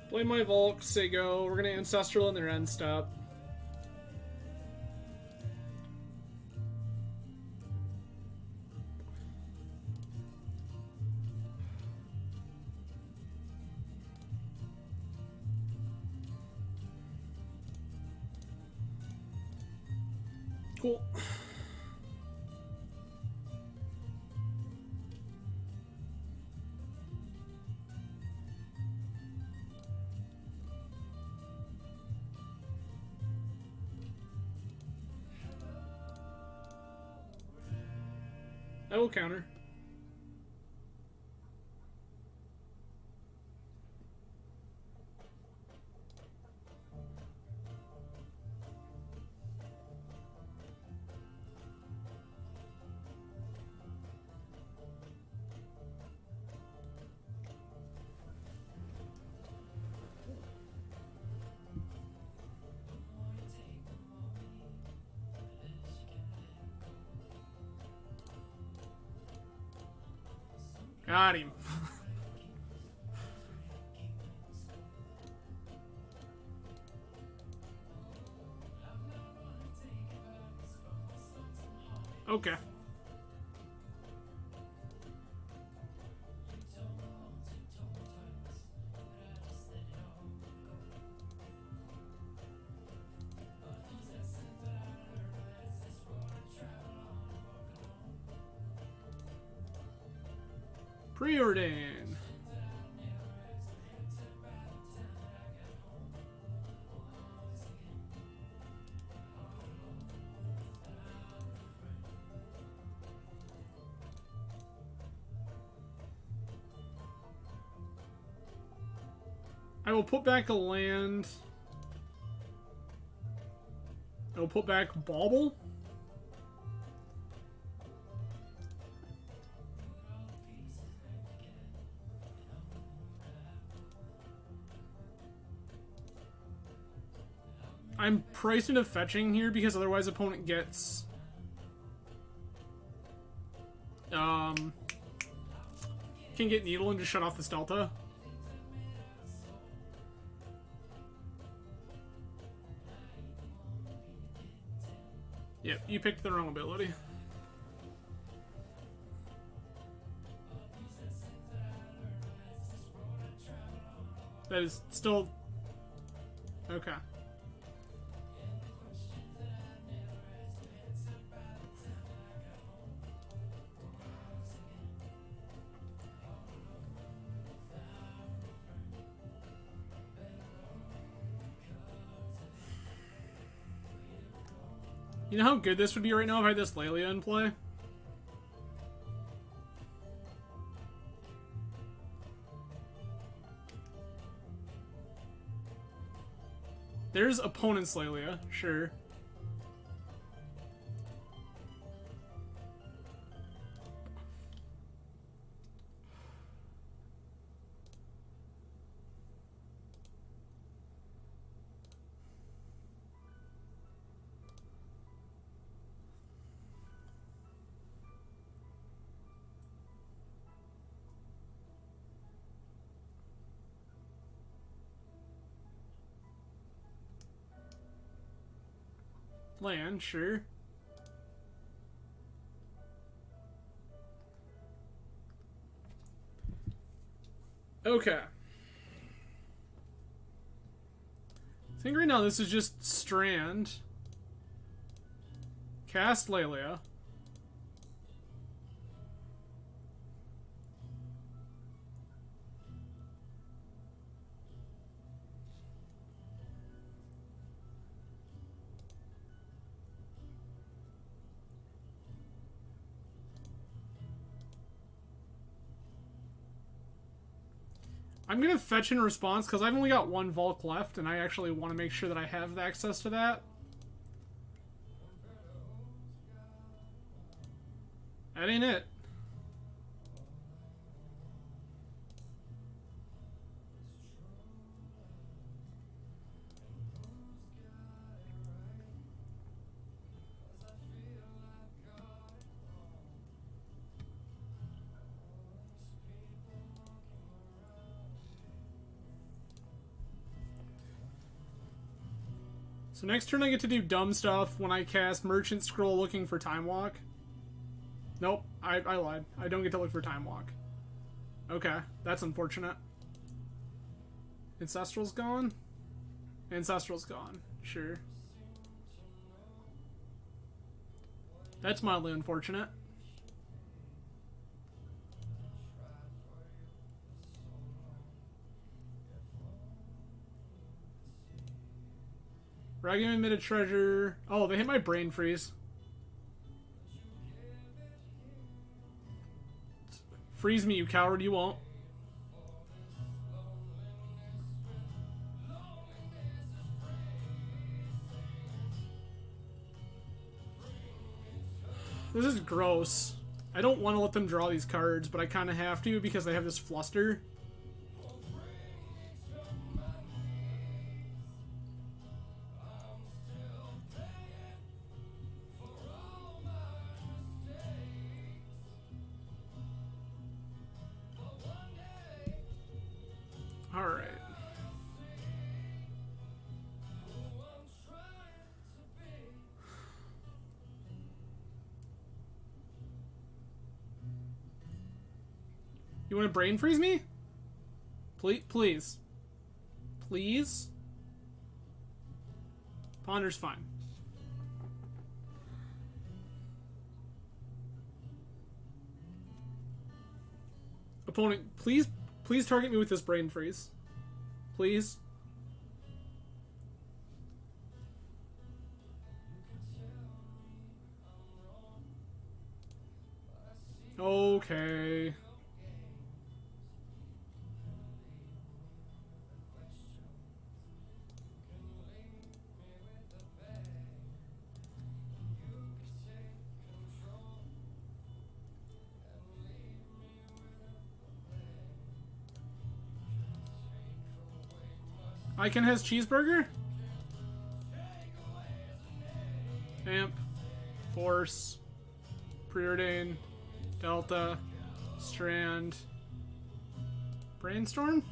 Play my Volk, say go. We're gonna Ancestral in their end step. Cool. I will counter. Got him. Okay. Preordain. I will put back a land. I will put back Bauble. I'm priced into fetching here because otherwise opponent gets... can get Needle and just shut off this Delta. Yep, you picked the wrong ability. That is still... Okay. You know how good this would be right now if I had this Lelia in play? There's opponent's Lelia, sure. Land, sure. Okay. I think right now this is just Strand. Cast Lelia. I'm gonna fetch in response because I've only got one Volk left and I actually want to make sure that I have access to that. That ain't it. So next turn I get to do dumb stuff when I cast Merchant Scroll looking for Time Walk. Nope, I lied. I don't get to look for Time Walk. Okay, that's unfortunate. Ancestral's gone? Ancestral's gone, sure. That's mildly unfortunate. Ragging admitted treasure. Oh, they hit my brain freeze. Freeze me, you coward, you won't. This is gross. I don't want to let them draw these cards, but I kind of have to because they have this fluster. Alright. You want to brain freeze me? Please? Please? Please? Ponder's fine. Opponent, please target me with this brain freeze. Please. Okay. Icon has cheeseburger? Force, Preordain, Delta, Strand, Brainstorm?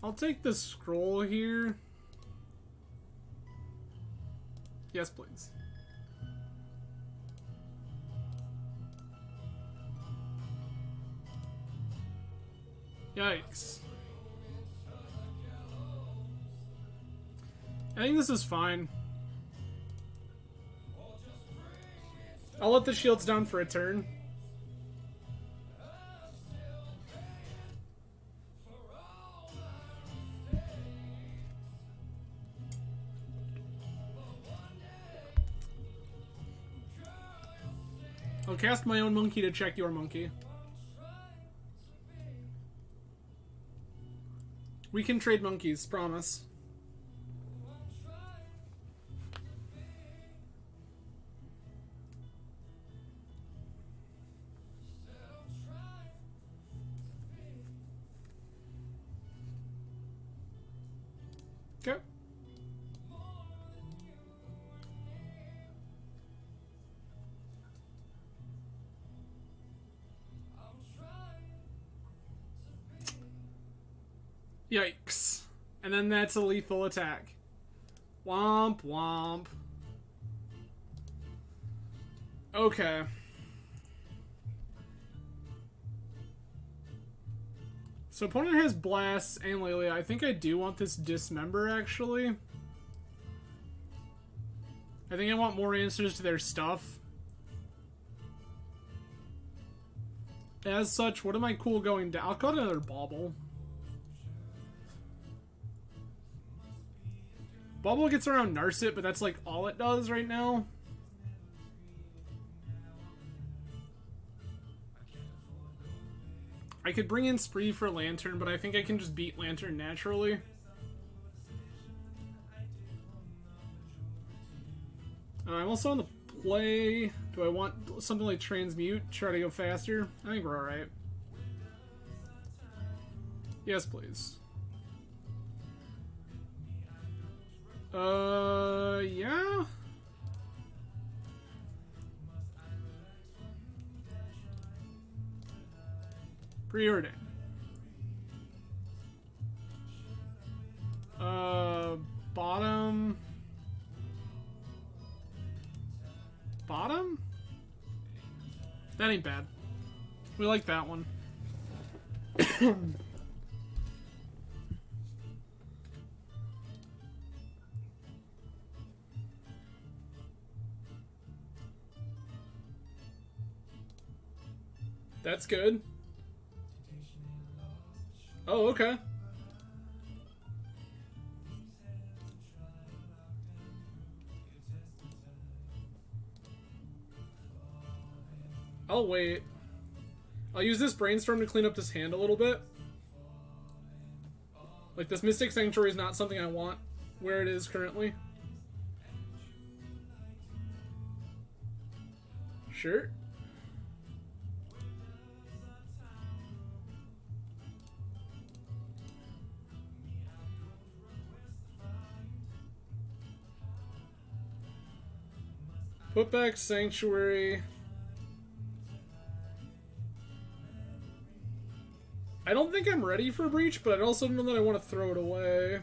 I'll take the scroll here. Yes, please. Yikes. I think this is fine. I'll let the shields down for a turn. I'll cast my own monkey to check your monkey. We can trade monkeys, promise. Okay. Yikes. And then that's a lethal attack. Womp womp. Okay. So opponent has Blast and Lelia. I think I do want this Dismember, actually. I think I want more answers to their stuff. As such, what am I cool going down? I'll call it another Bauble. Bauble gets around Narset, but that's like all it does right now. I could bring in Spree for Lantern, but I think I can just beat Lantern naturally. I'm also on the play. Do I want something like Transmute? Try to go faster? I think we're alright. Yes, please. Yeah? Preordain. Bottom. Bottom? That ain't bad. We like that one. That's good. Oh, okay. I'll wait. I'll use this Brainstorm to clean up this hand a little bit. Like, this Mystic Sanctuary is not something I want where it is currently. Sure. Put back Sanctuary. I don't think I'm ready for Breach, but I also don't know that I want to throw it away.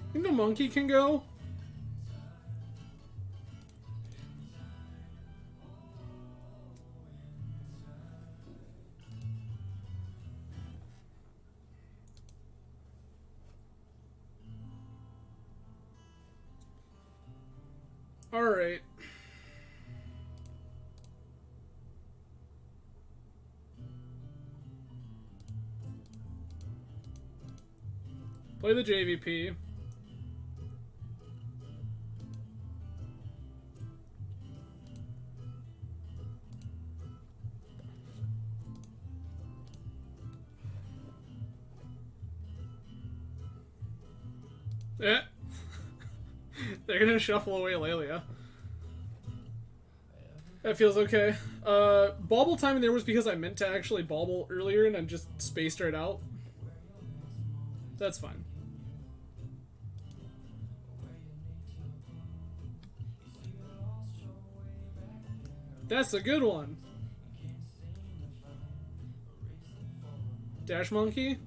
I think the monkey can go. Alright. Play the JVP. Yeah. They're gonna shuffle away Lelia. That feels okay. Bauble timing there was because I meant to actually bauble earlier and I just spaced right out. That's fine. That's a good one. Dash Monkey?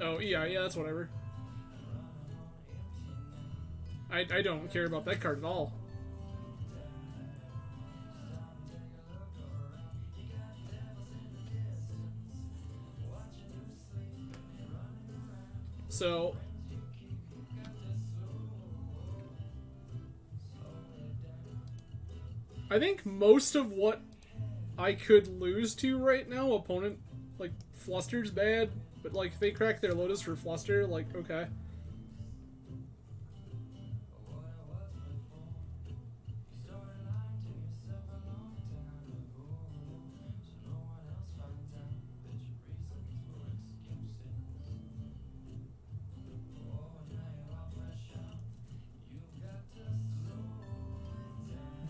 Oh, yeah, that's whatever. I don't care about that card at all. So... I think most of what I could lose to right now, opponent, like, Fluster's bad, but, like, if they crack their Lotus for Fluster, like, okay.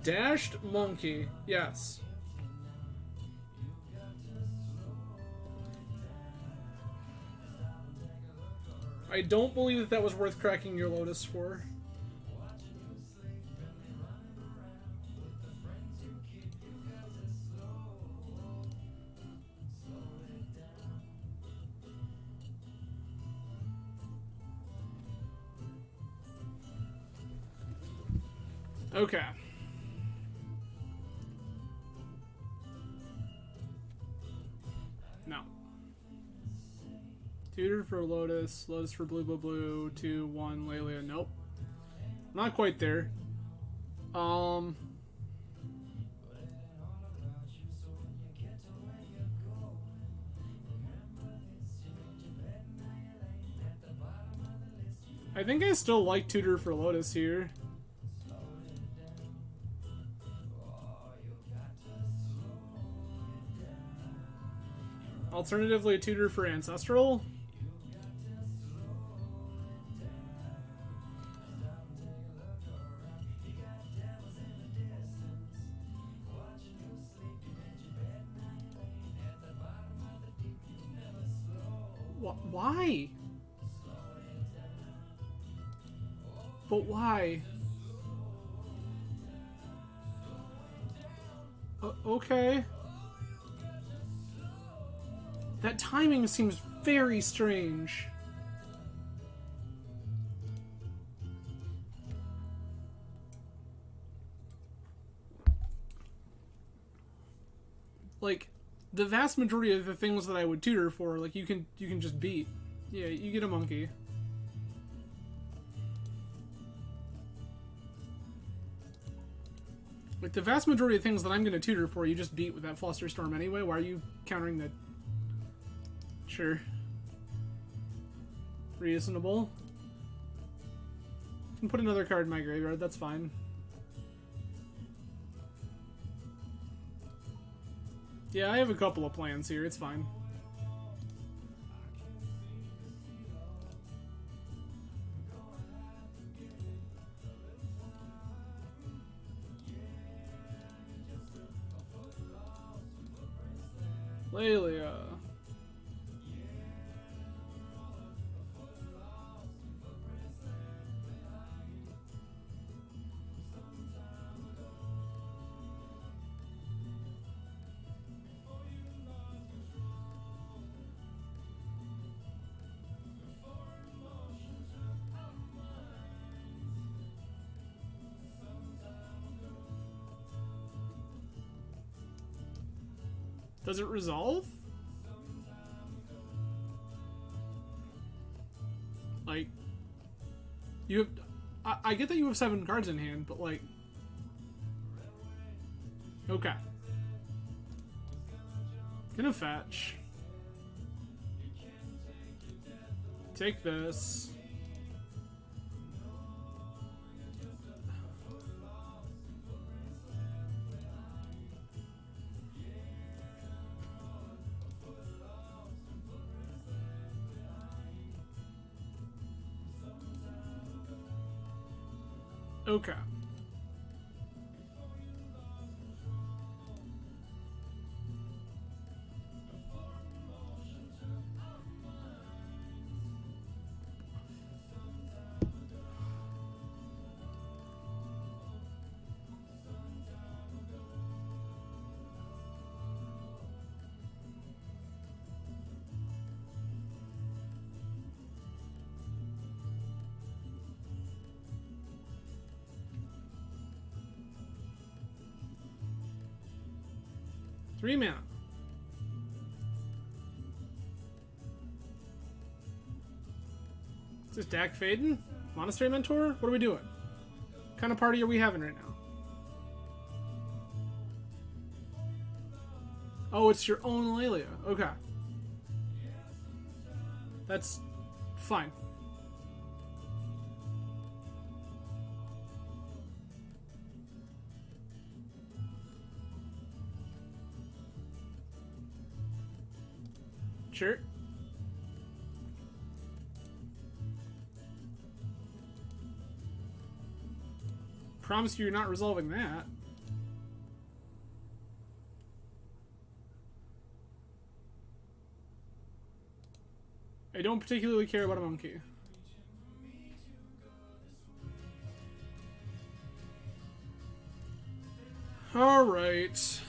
Dashed Monkey, yes. I don't believe that was worth cracking your Lotus for. Okay. No. Tutor for Lotus, Lotus for blue, blue, blue, 2, 1, Lelia. Nope. Not quite there. I think I still like Tutor for Lotus here. Alternatively, a Tutor for Ancestral. Why? But why? Okay. That timing seems very strange. Like, the vast majority of the things that I would tutor for, like, you can just beat. Yeah, you get a monkey. Like, the vast majority of things that I'm going to tutor for, you just beat with that Fluster Storm anyway. Why are you countering that? Sure. Reasonable. I can put another card in my graveyard, that's fine. Yeah, I have a couple of plans here, it's fine. Lelia. Does it resolve? You have... I get that you have 7 cards in hand, but like... Okay. Gonna fetch. Take this. Okay. Three mana. Is this Dak Faden? Monastery Mentor? What are we doing? What kind of party are we having right now? Oh, it's your own Lelia. Okay. That's fine. Sure. Promise you you're not resolving that. I don't particularly care about a monkey. Alright.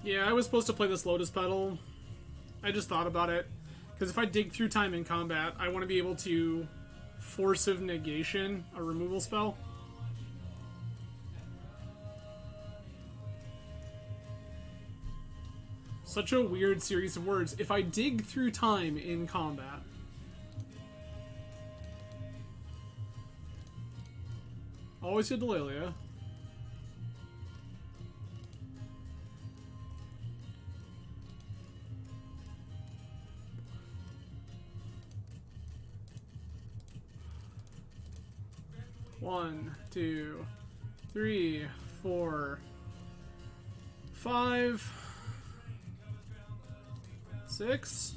Yeah, I was supposed to play this Lotus Petal. I just thought about it. Because if I dig through time in combat, I want to be able to Force of Negation, a removal spell. Such a weird series of words. If I dig through time in combat. Always good to Lelia. One, two, three, four, 5, 6.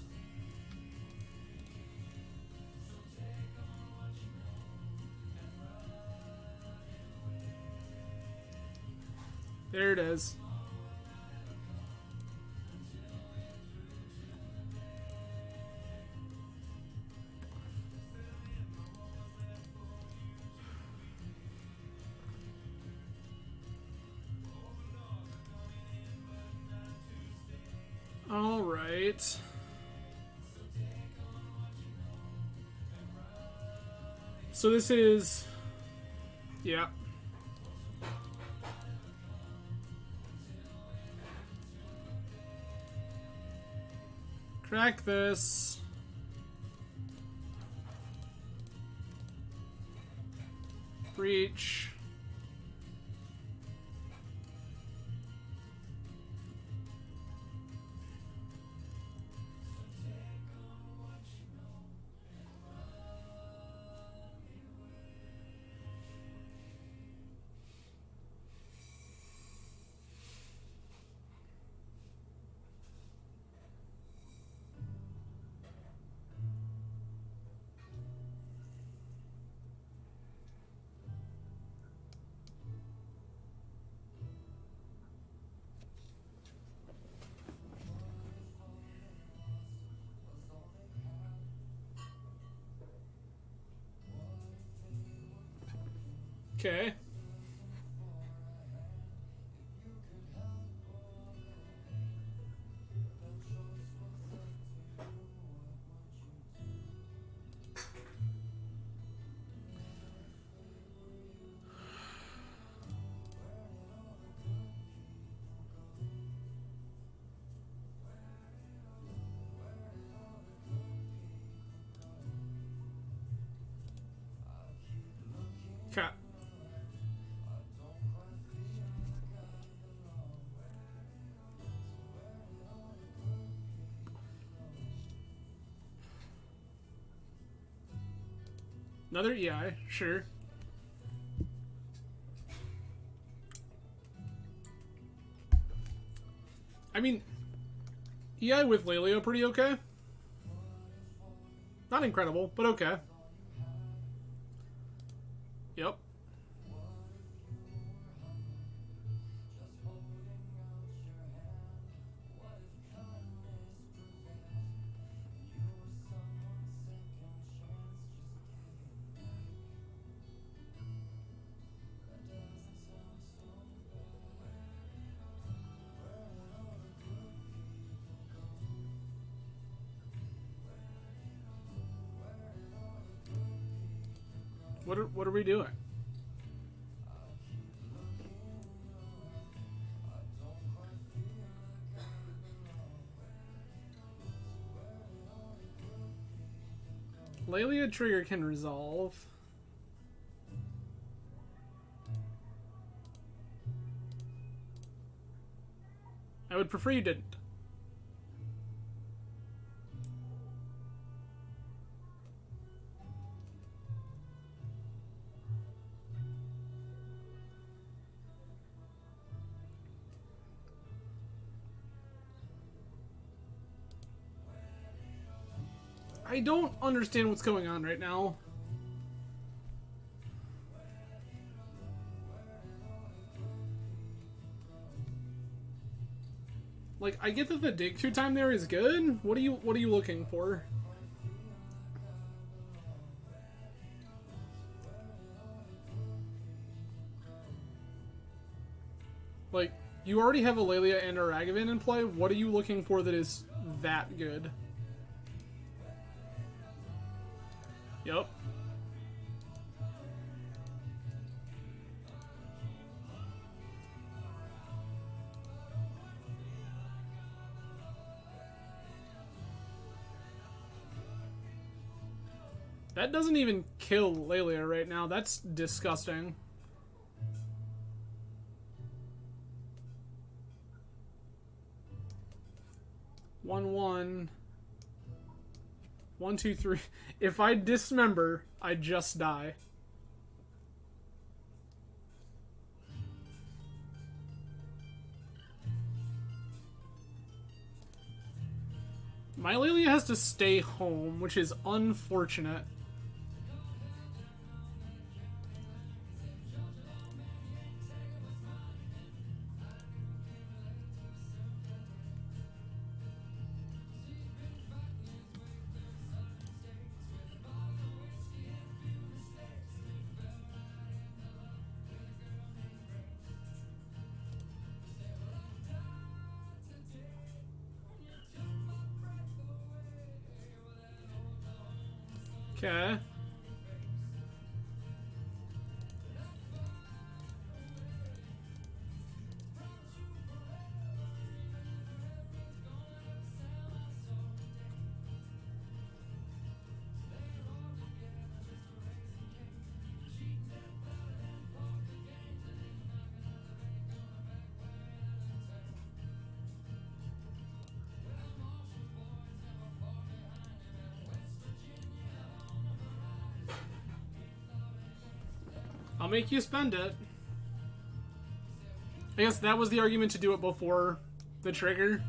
There it is. All right. So this is, yeah. Crack this. Breach. Okay. Okay. Another EI, sure. I mean, EI with Lelio pretty okay. Not incredible, but okay. Yep. What are we doing? Lelia trigger can resolve. I would prefer you didn't. I don't understand what's going on right now. Like, I get that the dig through time there is good. What are you looking for? Like, you already have a Lelia and a Ragavan in play. What are you looking for that is that good? Yep. That doesn't even kill Lelia right now. That's disgusting. One, 1, 2, 3. If I dismember, I just die. My Lelia has to stay home, which is unfortunate. Okay. I'll make you spend it. I guess that was the argument to do it before the trigger.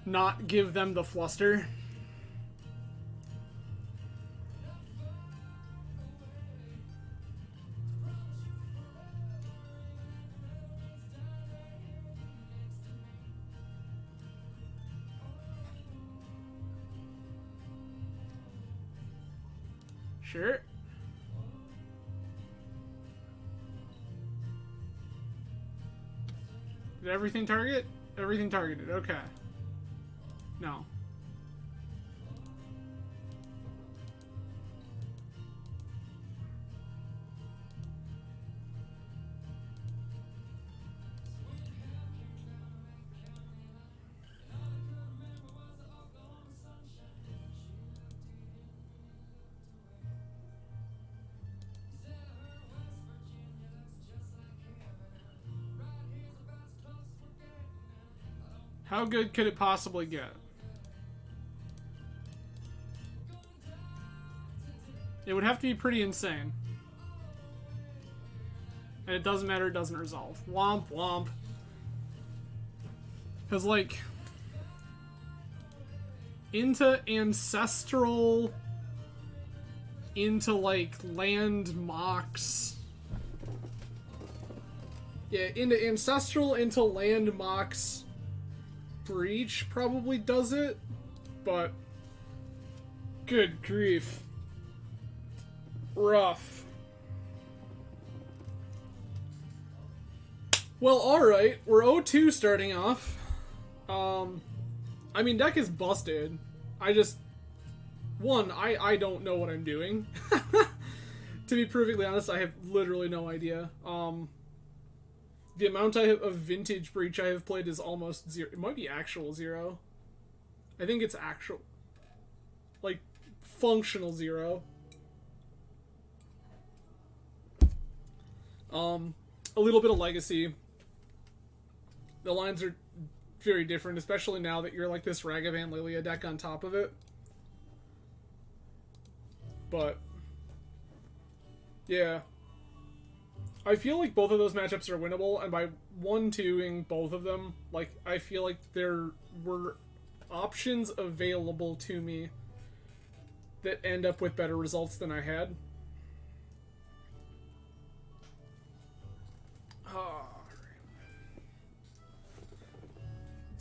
Not give them the fluster. Sure. Did everything target? Everything targeted. Okay. No. How good could it possibly get? It would have to be pretty insane. And it doesn't matter, it doesn't resolve. Womp womp. Because, like, into ancestral, into, like, land mocks. Yeah, into ancestral, into land mocks. Breach probably does it, but good grief. Rough. Well, alright, we're 0-2 starting off. I mean, deck is busted. I don't know what I'm doing. To be perfectly honest, I have literally no idea. The amount of Vintage Breach I have played is almost 0. It might be actual 0. I think it's actual. Like, functional 0. A little bit of Legacy. The lines are very different, especially now that you're like this Ragavan Lilia deck on top of it. But yeah, I feel like both of those matchups are winnable, and by 1-2ing both of them, like, I feel like there were options available to me that end up with better results than I had.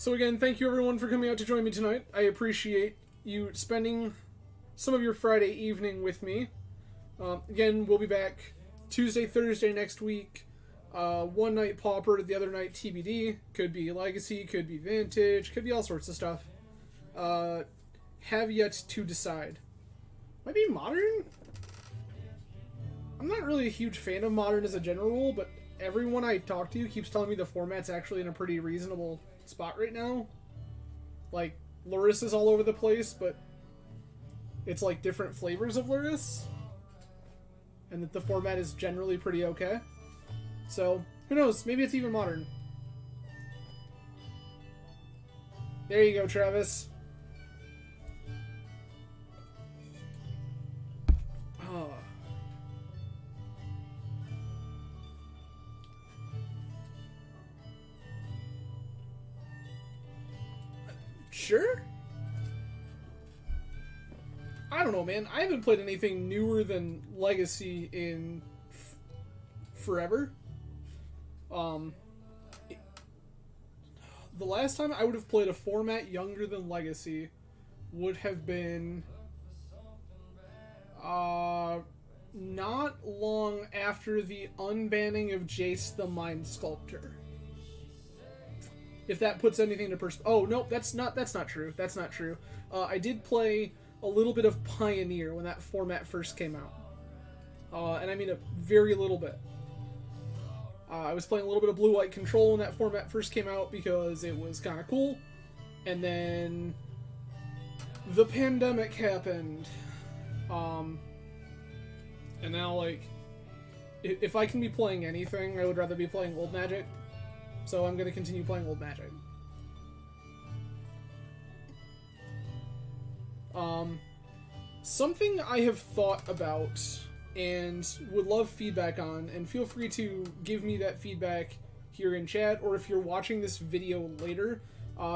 So again, thank you everyone for coming out to join me tonight. I appreciate you spending some of your Friday evening with me. Again, we'll be back Tuesday, Thursday next week. One night Pauper, the other night TBD. Could be Legacy, could be Vintage, could be all sorts of stuff. Have yet to decide. Might be Modern? I'm not really a huge fan of Modern as a general rule, but everyone I talk to keeps telling me the format's actually in a pretty reasonable spot right now. Like, Luris is all over the place, but it's like different flavors of Luris, and that the format is generally pretty okay. So, who knows? Maybe it's even Modern. There you go, Travis. Oh. Sure? I don't know, man. I haven't played anything newer than Legacy in forever. The last time I would have played a format younger than Legacy would have been not long after the unbanning of Jace the Mind Sculptor. If that puts anything to perspective. Oh, no, that's not true. That's not true. I did play a little bit of Pioneer when that format first came out. And I mean a very little bit. I was playing a little bit of Blue-White Control when that format first came out because it was kind of cool. And then the pandemic happened. And now, like, if I can be playing anything, I would rather be playing Old Magic. So I'm going to continue playing Old Magic. Something I have thought about and would love feedback on, and feel free to give me that feedback here in chat, or if you're watching this video later,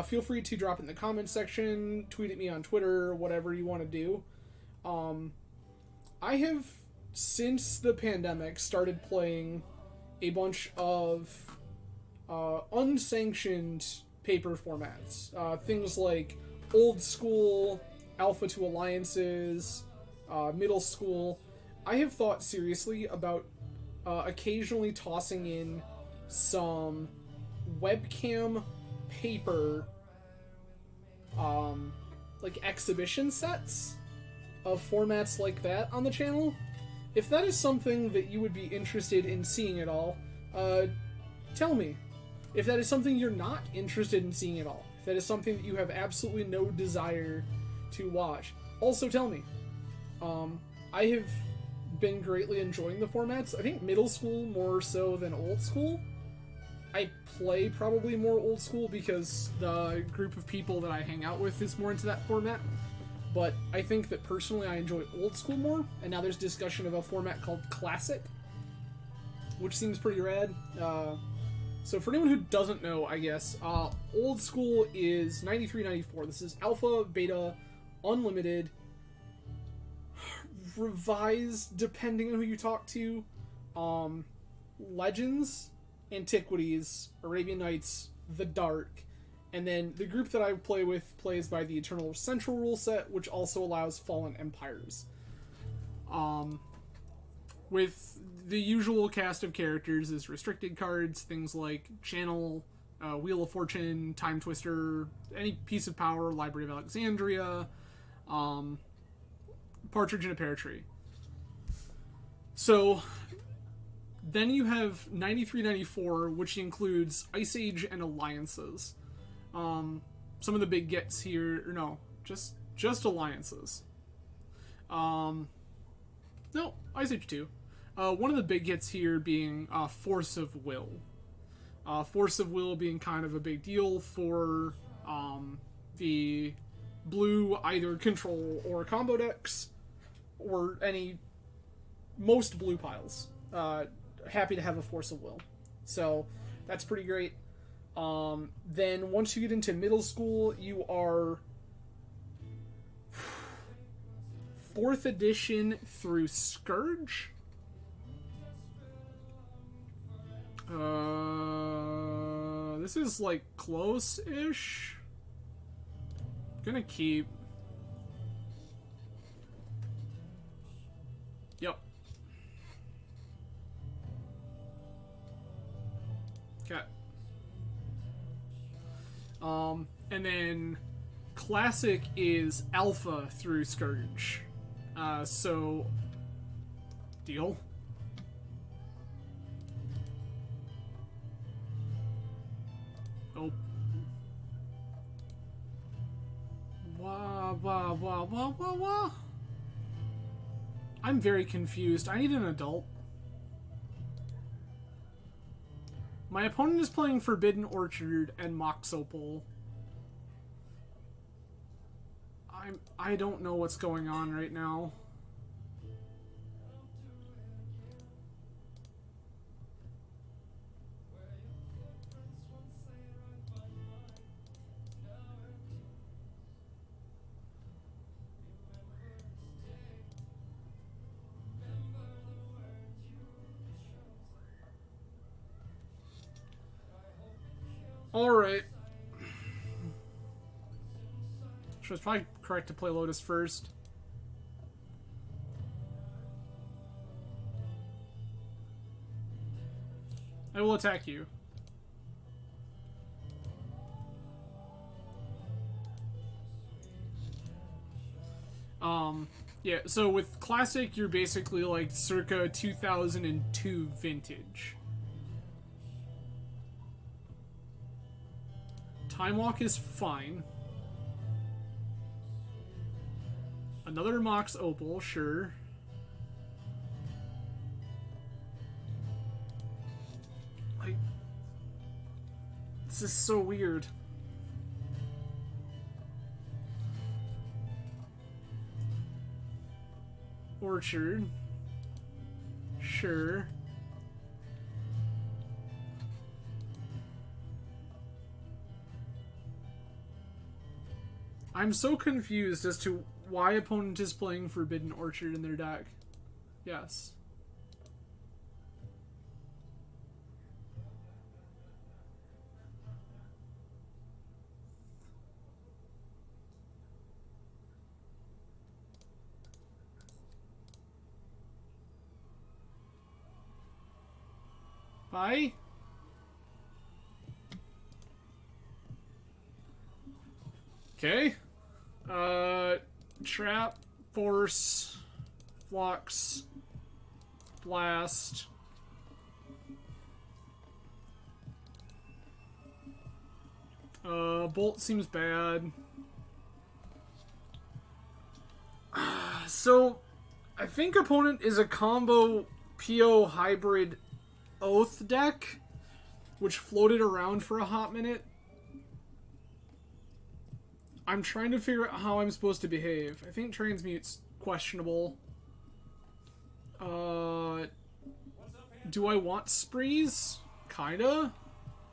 feel free to drop it in the comments section, tweet at me on Twitter, whatever you want to do. I have, since the pandemic, started playing a bunch of unsanctioned paper formats. Things like Old School, Alpha to Alliances, Middle School. I have thought seriously about occasionally tossing in some webcam paper like exhibition sets of formats like that on the channel. If that is something that you would be interested in seeing at all, tell me. If that is something you're not interested in seeing at all, if that is something that you have absolutely no desire to watch, also tell me. I have been greatly enjoying the formats. I think Middle School more so than Old School. I play probably more old school because the group of people that I hang out with is more into that format. But I think that personally I enjoy old school more, and now there's discussion of a format called classic, which seems pretty rad. So for anyone who doesn't know, I guess, old school is 93-94. This is alpha, beta, unlimited, revised depending on who you talk to, Legends, Antiquities, Arabian Nights, The Dark, and then the group that I play with plays by the Eternal Central rule set, which also allows Fallen Empires. With the usual cast of characters is restricted cards, things like Channel, Wheel of Fortune, Time Twister, any piece of power, Library of Alexandria, Partridge in a Pear Tree. So then you have 93-94, which includes Ice Age and Alliances. Some of the big gets here, or no, just Alliances. No, Ice Age 2. One of the big hits here being Force of Will. Force of Will being kind of a big deal for the blue either control or combo decks, or most blue piles. Happy to have a Force of Will. So that's pretty great. Then once you get into middle school, you are 4th edition through Scourge. This is like close-ish. Gonna keep. Yep. Okay. And then classic is alpha through Scourge. So deal. Oh. Wah. I'm very confused. I need an adult. My opponent is playing Forbidden Orchard and Mox Opal. I don't know what's going on right now. Alright. Sure, it's probably correct to play Lotus first. I will attack you. Yeah, so with Classic, you're basically like circa 2002 vintage. Time Walk is fine. Another Mox Opal, sure. Like, this is so weird. Orchard. Sure. I'm so confused as to why opponent is playing Forbidden Orchard in their deck. Yes. Bye. Okay. Trap, Force, Flux, Blast. Bolt seems bad. So, I think opponent is a combo PO hybrid Oath deck which floated around for a hot minute. I'm trying to figure out how I'm supposed to behave. I think transmute's questionable. Do I want sprees? Kinda.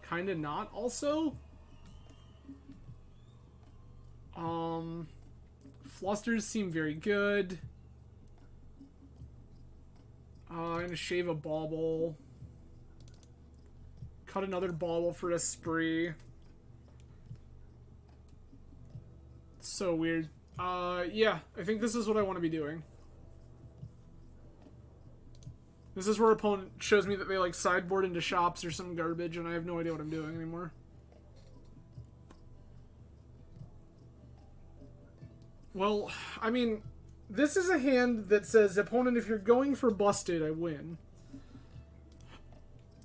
Kinda not also. Flusters seem very good. I'm gonna shave a bauble. Cut another bauble for a spree. So weird. Yeah, I think this is what I want to be doing. This is where opponent shows me that they like sideboard into shops or some garbage and I have no idea what I'm doing anymore. Well, I mean, this is a hand that says, opponent, if you're going for busted, I win.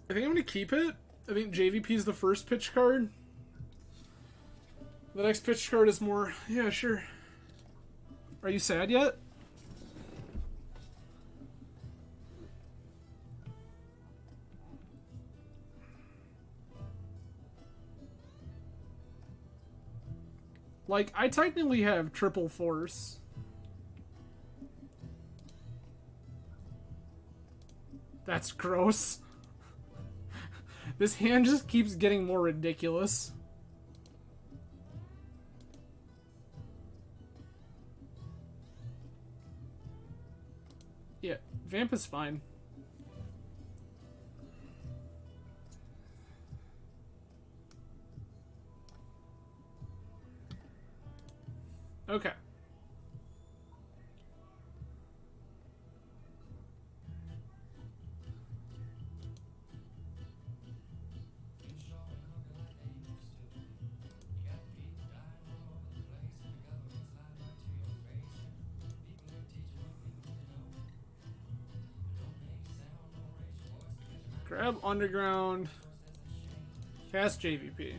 I think I'm going to keep it. I think JVP is the first pitch card. The next pitch card is more... Yeah, sure. Are you sad yet? Like, I technically have triple force. That's gross. This hand just keeps getting more ridiculous. Yeah, Vamp is fine. Okay. Grab Underground. Cast JVP.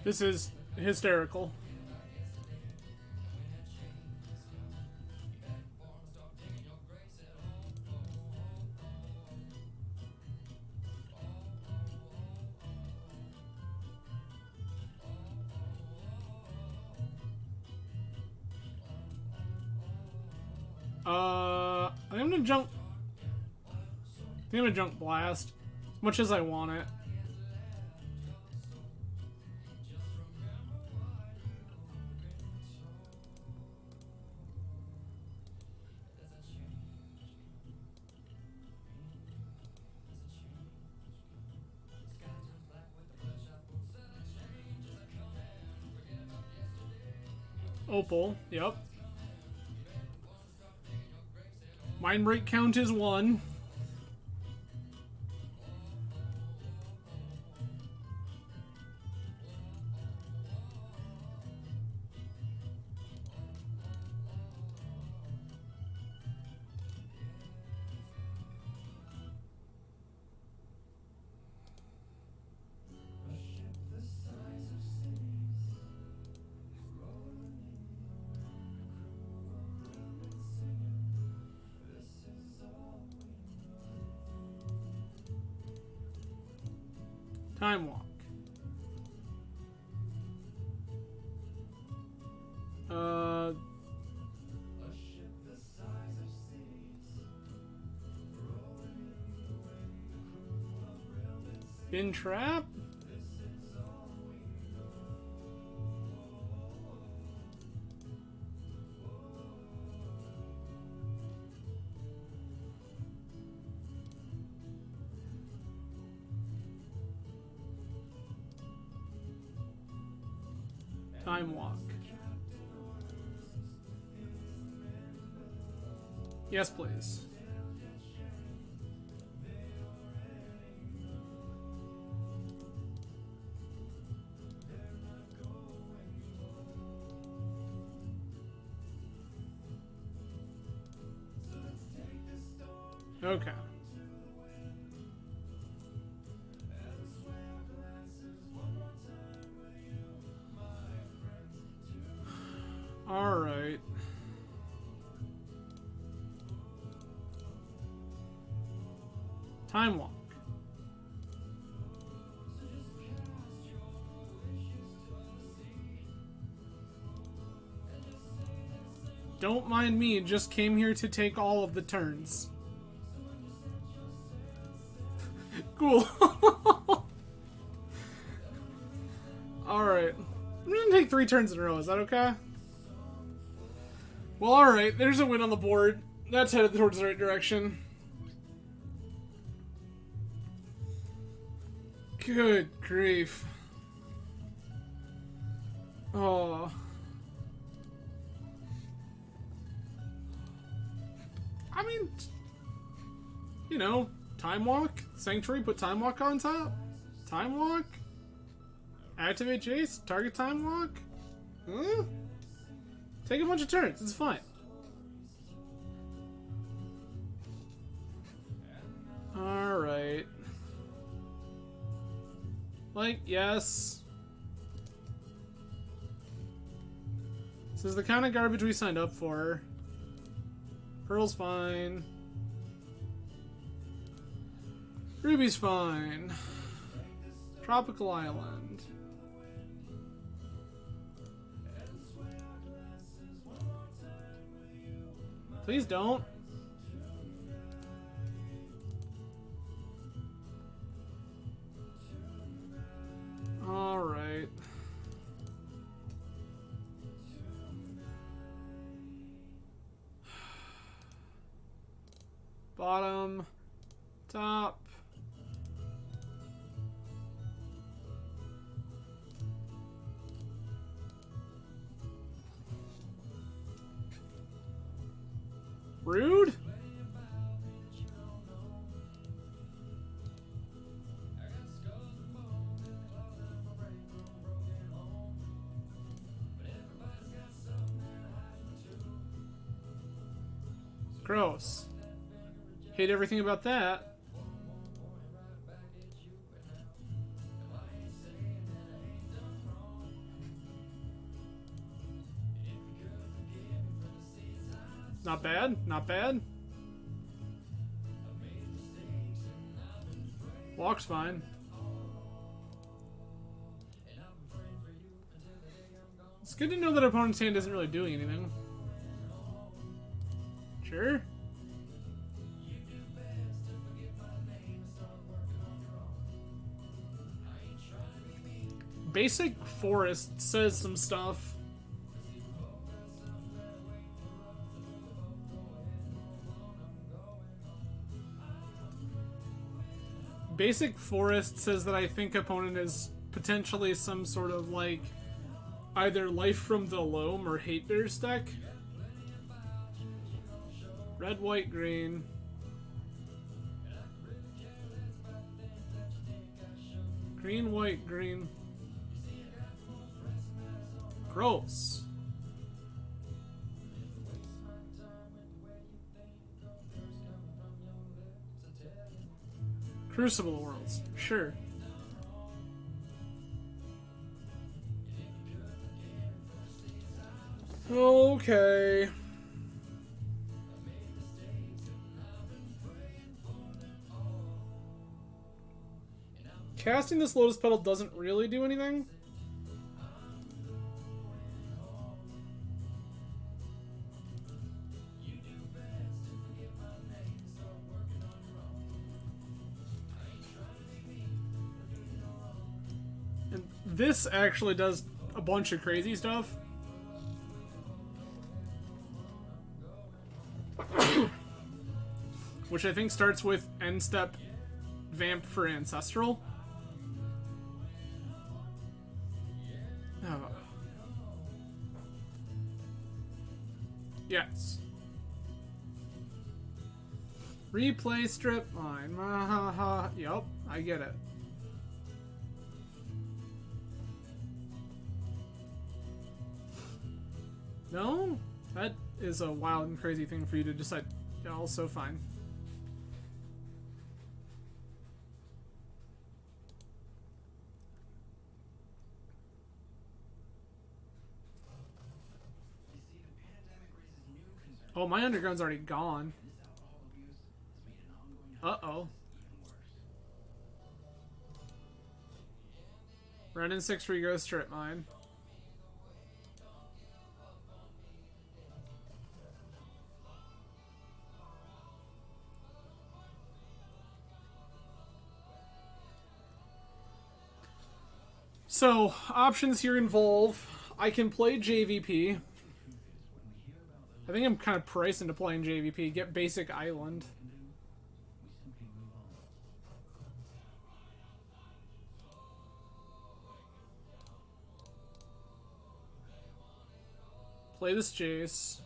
This is hysterical. I'm gonna jump. I'm gonna jump blast, as much as I want it. Opal, yep. Mind break count is 1. Time walk. Bin trap. Time walk. Yes, please. Okay. All right. Time walk. Don't mind me, just came here to take all of the turns. Cool. Alright. I'm gonna take 3 turns in a row, is that okay? Well, alright, there's a win on the board. That's headed towards the right direction. Good grief. Oh. I mean, you know, time walk, sanctuary, put time walk on top. Time walk, activate Jace, target time walk. Huh? Take a bunch of turns. It's fine. All right. Like, yes. This is the kind of garbage we signed up for. Pearl's fine. Ruby's fine. Tropical Island. Please don't. All right. Bottom, top. Rude? Gross. Hate everything about that. Not bad, not bad. Walk's fine. It's good to know that our opponent's hand isn't really doing anything. Sure. Basic Forest says some stuff. Basic Forest says that I think opponent is potentially some sort of like either Life from the Loam or Hate Bears deck. Red, white, green. Green, white, green. Gross. Crucible of Worlds. Sure. Okay. Casting this Lotus Petal doesn't really do anything. And this actually does a bunch of crazy stuff. Which I think starts with end step Vamp for Ancestral. Oh. Yes. Replay strip mine. Yup, I get it. No? That is a wild and crazy thing for you to decide. Yeah, also fine. Oh, my underground's already gone. Uh-oh. Run in 6 Rego strip mine. So, options here involve I can play JVP. I think I'm kind of priced into playing JVP. Get basic island. Play this Jace.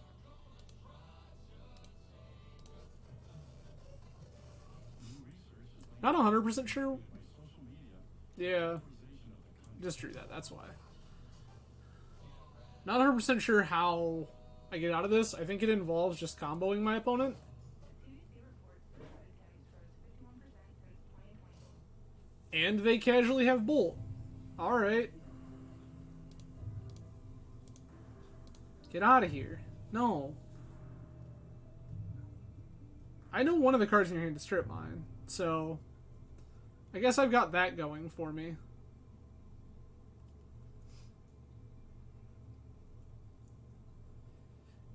Not 100% sure. Yeah. Just drew that, that's why. Not 100% sure how I get out of this. I think it involves just comboing my opponent. And they casually have Bolt. Alright. Get out of here. No. I know one of the cards in your hand to strip mine, so I guess I've got that going for me.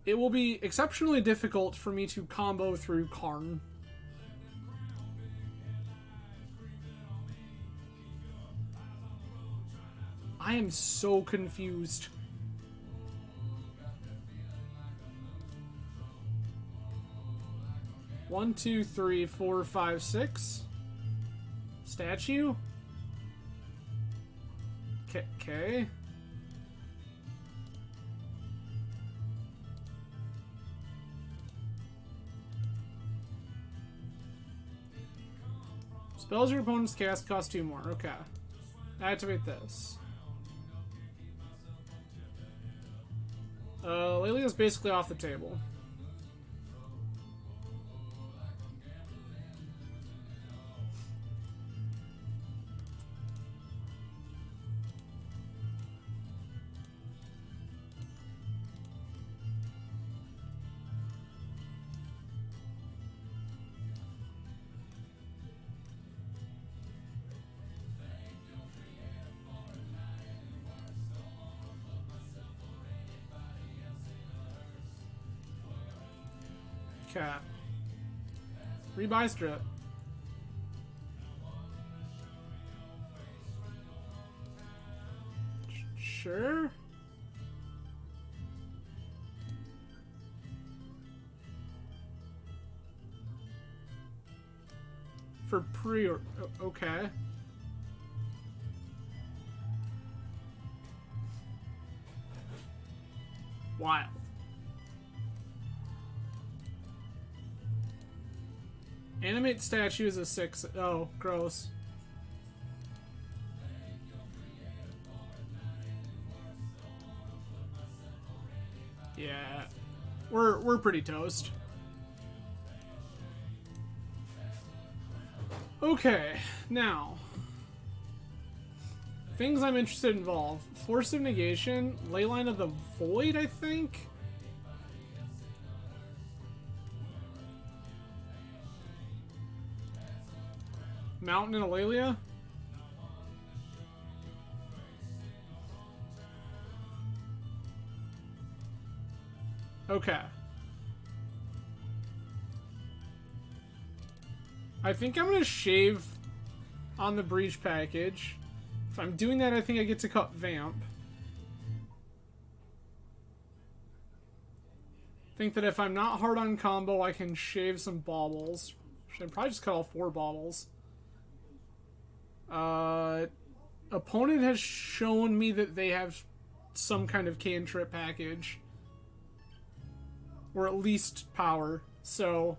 It will be exceptionally difficult for me to combo through Karn. I am so confused. One, two, three, four, five, six. Statue? Okay. Spells your opponent's cast cost 2 more. Okay. Activate this. Lelia's basically off the table. Okay. Rebuy strip. Sure. For pre or okay. Wild. Animate statue is a 6. Oh, gross. Yeah. We're pretty toast. Okay, now. Things I'm interested in involve. Force of Negation, Leyline of the Void, I think? Mountain and Aurelia? Okay. I think I'm gonna shave on the Breach package. If I'm doing that, I think I get to cut Vamp. Think that if I'm not hard on combo, I can shave some baubles. Should probably just cut all 4 baubles. Opponent has shown me that they have some kind of cantrip package. or at least power. So,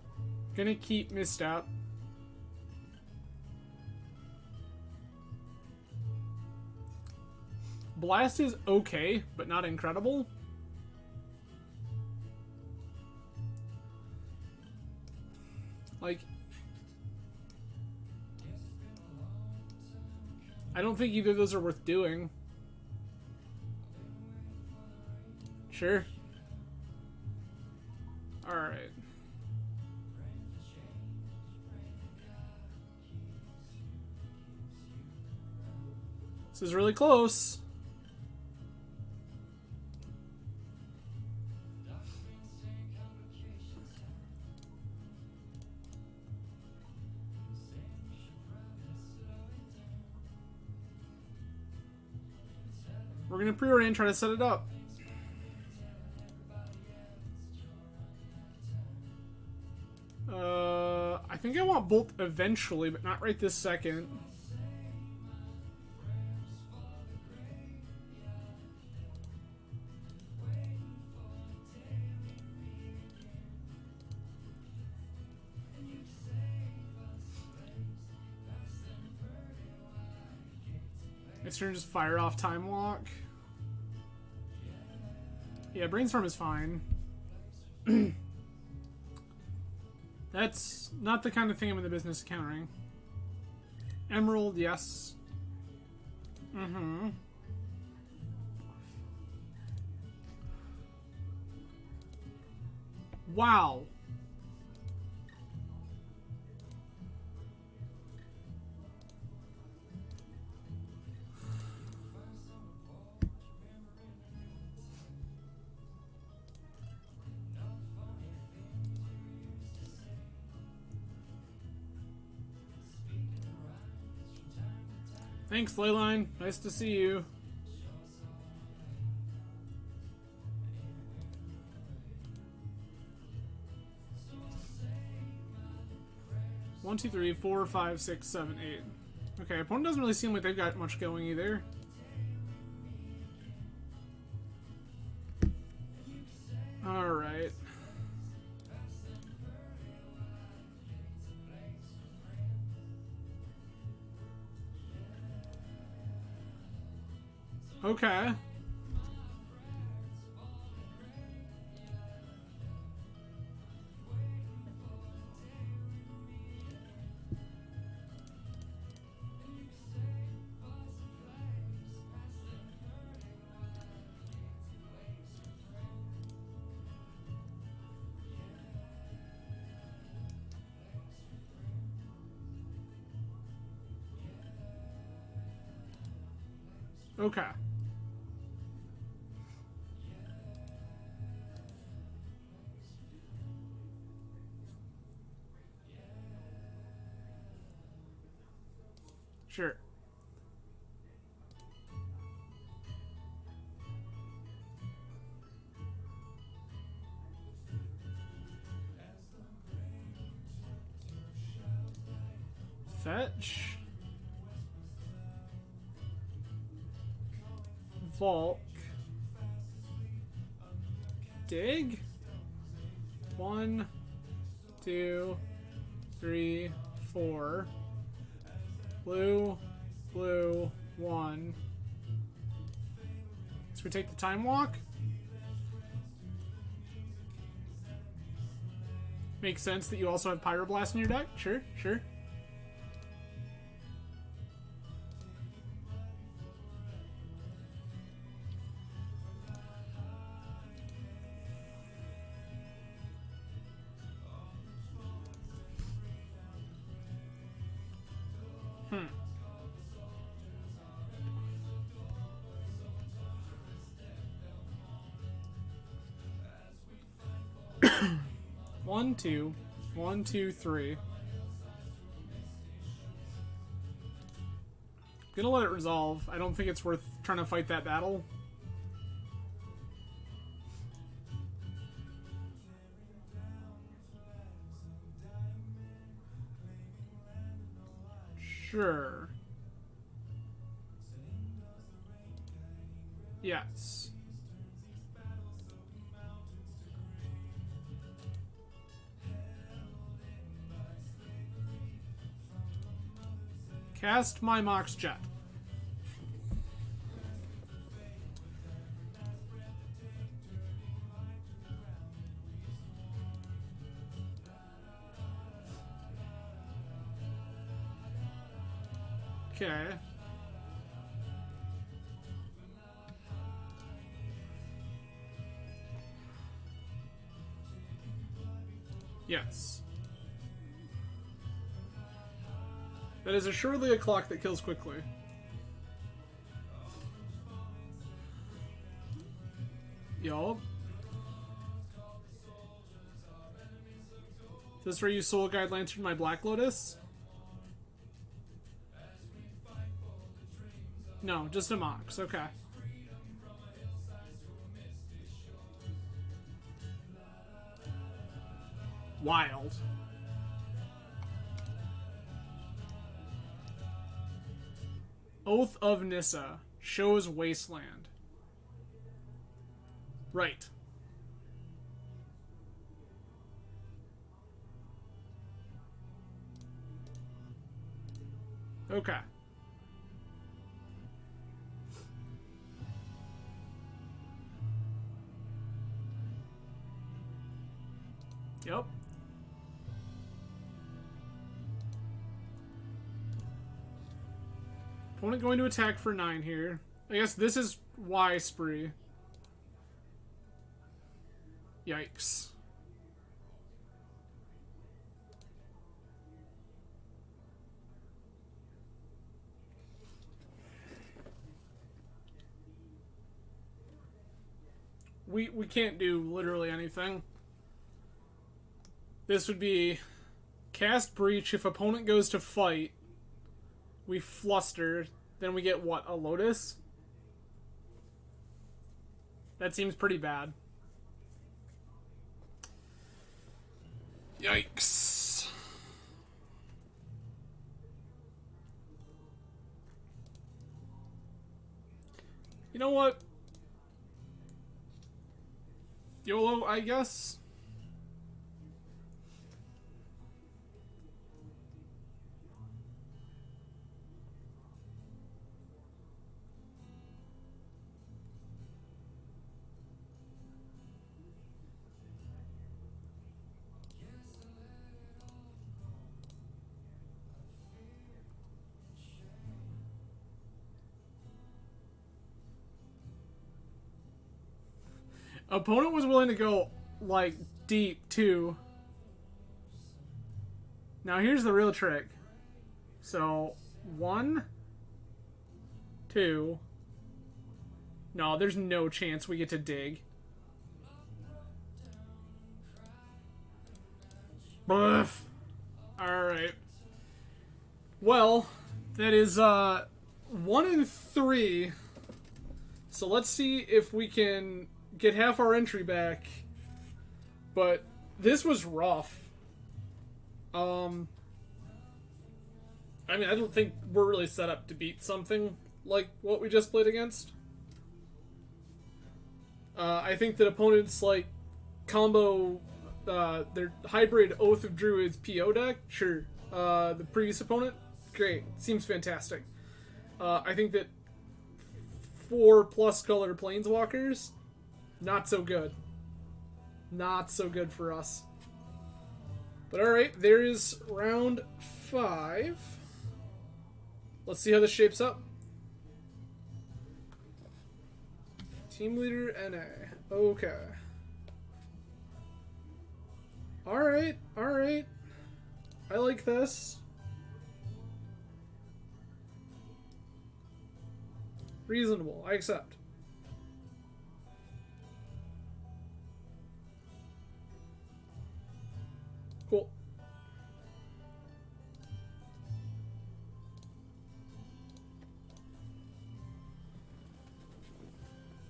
gonna keep Misstep. Blast is okay, but not incredible. Like, I don't think either of those are worth doing. Sure. Alright. This is really close. We're gonna pre-order and try to set it up. I think I want Bolt eventually, but not right this second. Next turn, just fire off Time Walk. Yeah, Brainstorm is fine. That's not the kind of thing I'm in the business of countering. Emerald, yes. Mm-hmm. Wow. Thanks, Leyline. Nice to see you. One, two, three, four, five, six, seven, eight. Okay, opponent doesn't really seem like they've got much going either. Alright. Okay. Okay. Sure. Fetch. Volk. Dig. 1, 2, 3, 4. Blue, blue, 1. So we take the Time Walk. Makes sense that you also have Pyroblast in your deck. Sure, sure. One, two. 1, 2, 3. Gonna let it resolve. I don't think it's worth trying to fight that battle. Sure. Yes. Cast my Mox Jet. Okay. Yes. That is assuredly a clock that kills quickly. Yup. Is this where you Soul Guide Lantern my Black Lotus? No, just a Mox. Okay. Wild. Oath of Nissa shows Wasteland. Right. Okay. Yep. Opponent going to attack for 9 here. I guess this is Y spree. Yikes. We can't do literally anything. This would be cast Breach. If opponent goes to fight, we fluster. Then we get what? A Lotus? That seems pretty bad. Yikes. You know what? YOLO, I guess. Opponent was willing to go, like, deep, too. Now, here's the real trick. So, 1, 2. No, there's no chance we get to dig. Bluff. Alright. Well, that is, 1 and 3. So let's see if we can get half our entry back. But this was rough. I mean, I don't think we're really set up to beat something like what we just played against. I think that opponents like combo their hybrid Oath of Druids PO deck. Sure. The previous opponent, great. Seems fantastic. I think that 4+ color planeswalkers, not so good. Not so good for us. But alright, there is round 5. Let's see how this shapes up. Team leader NA. Okay. Alright, alright. I like this. Reasonable, I accept. Cool.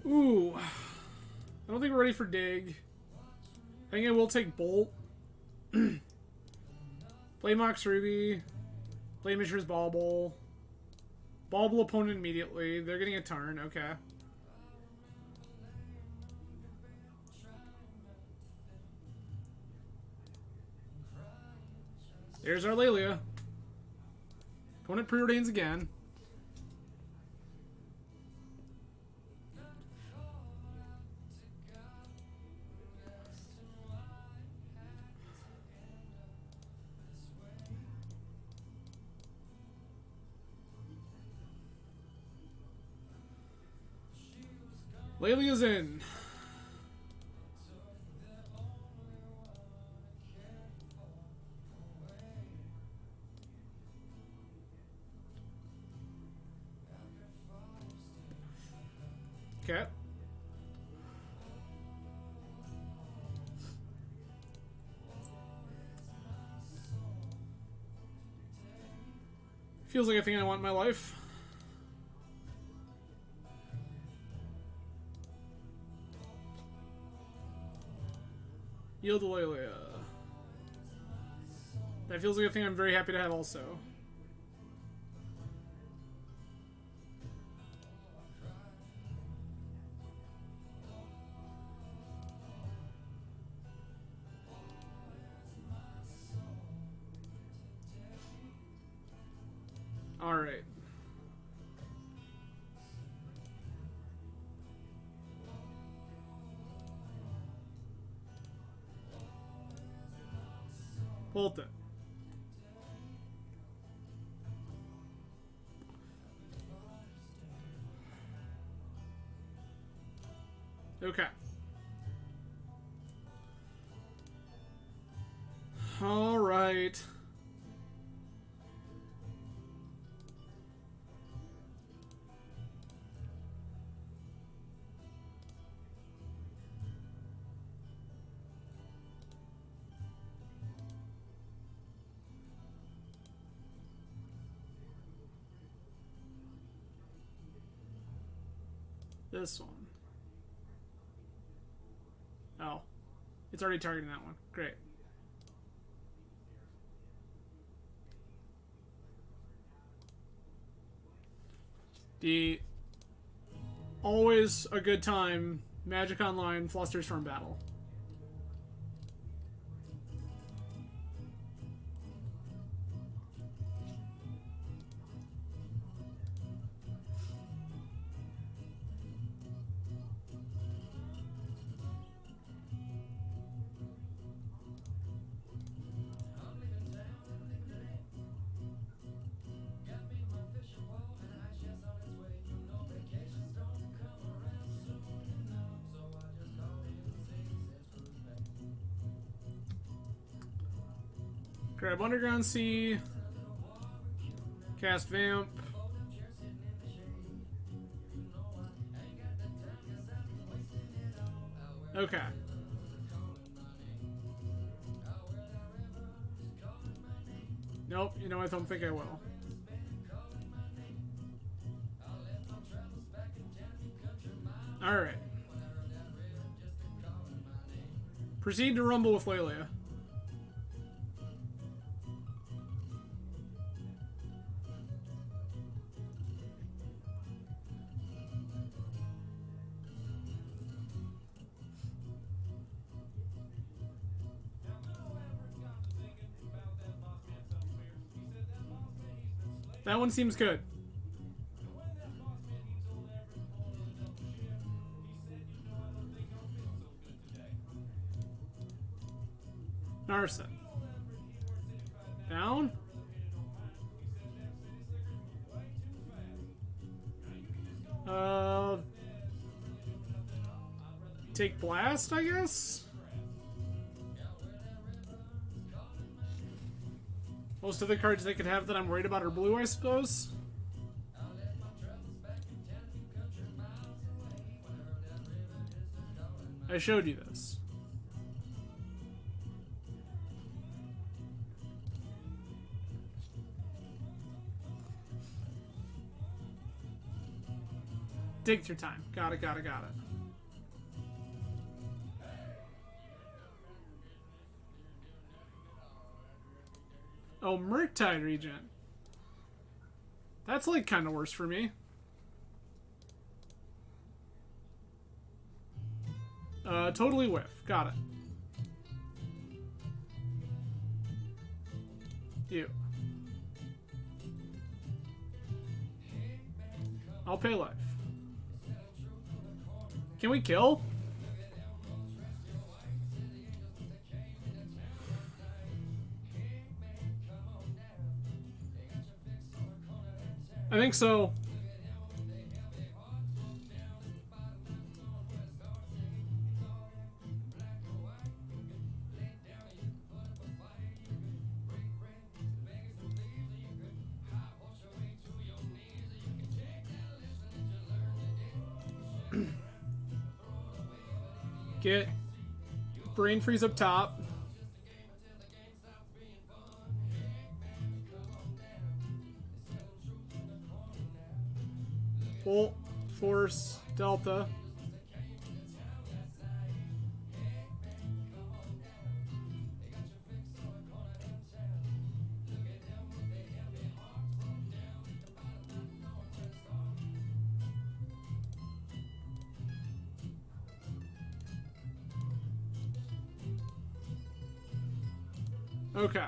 Ooh. I don't think we're ready for dig. I think I will take Bolt. Play Mox Ruby. Play Mishra's Bauble. Bauble opponent immediately. They're getting a turn. Okay. There's our Lelia. Opponent preordains again. Lelia's in. Okay. Feels like a thing I want in my life. Yield to Lelia. That feels like a thing I'm very happy to have also. Alright. Bolt it. Okay. Alright. This one. Oh. It's already targeting that one. Great. The always a good time Magic Online Flusterstorm battle. Grab Underground Sea. Cast Vamp. Okay. Nope, you know, I don't think I will. Alright. Proceed to rumble with Lelia. That one seems good. Narset. Down. Take Blast, I guess? Most of the cards they could have that I'm worried about are blue, I suppose. I showed you this. Take your time. Got it. Oh, Murktide Regent. That's like kind of worse for me. Totally whiff. Got it. You. I'll pay life. Can we kill? I think so. Get brain freeze up top. Bolt, force, delta. Okay.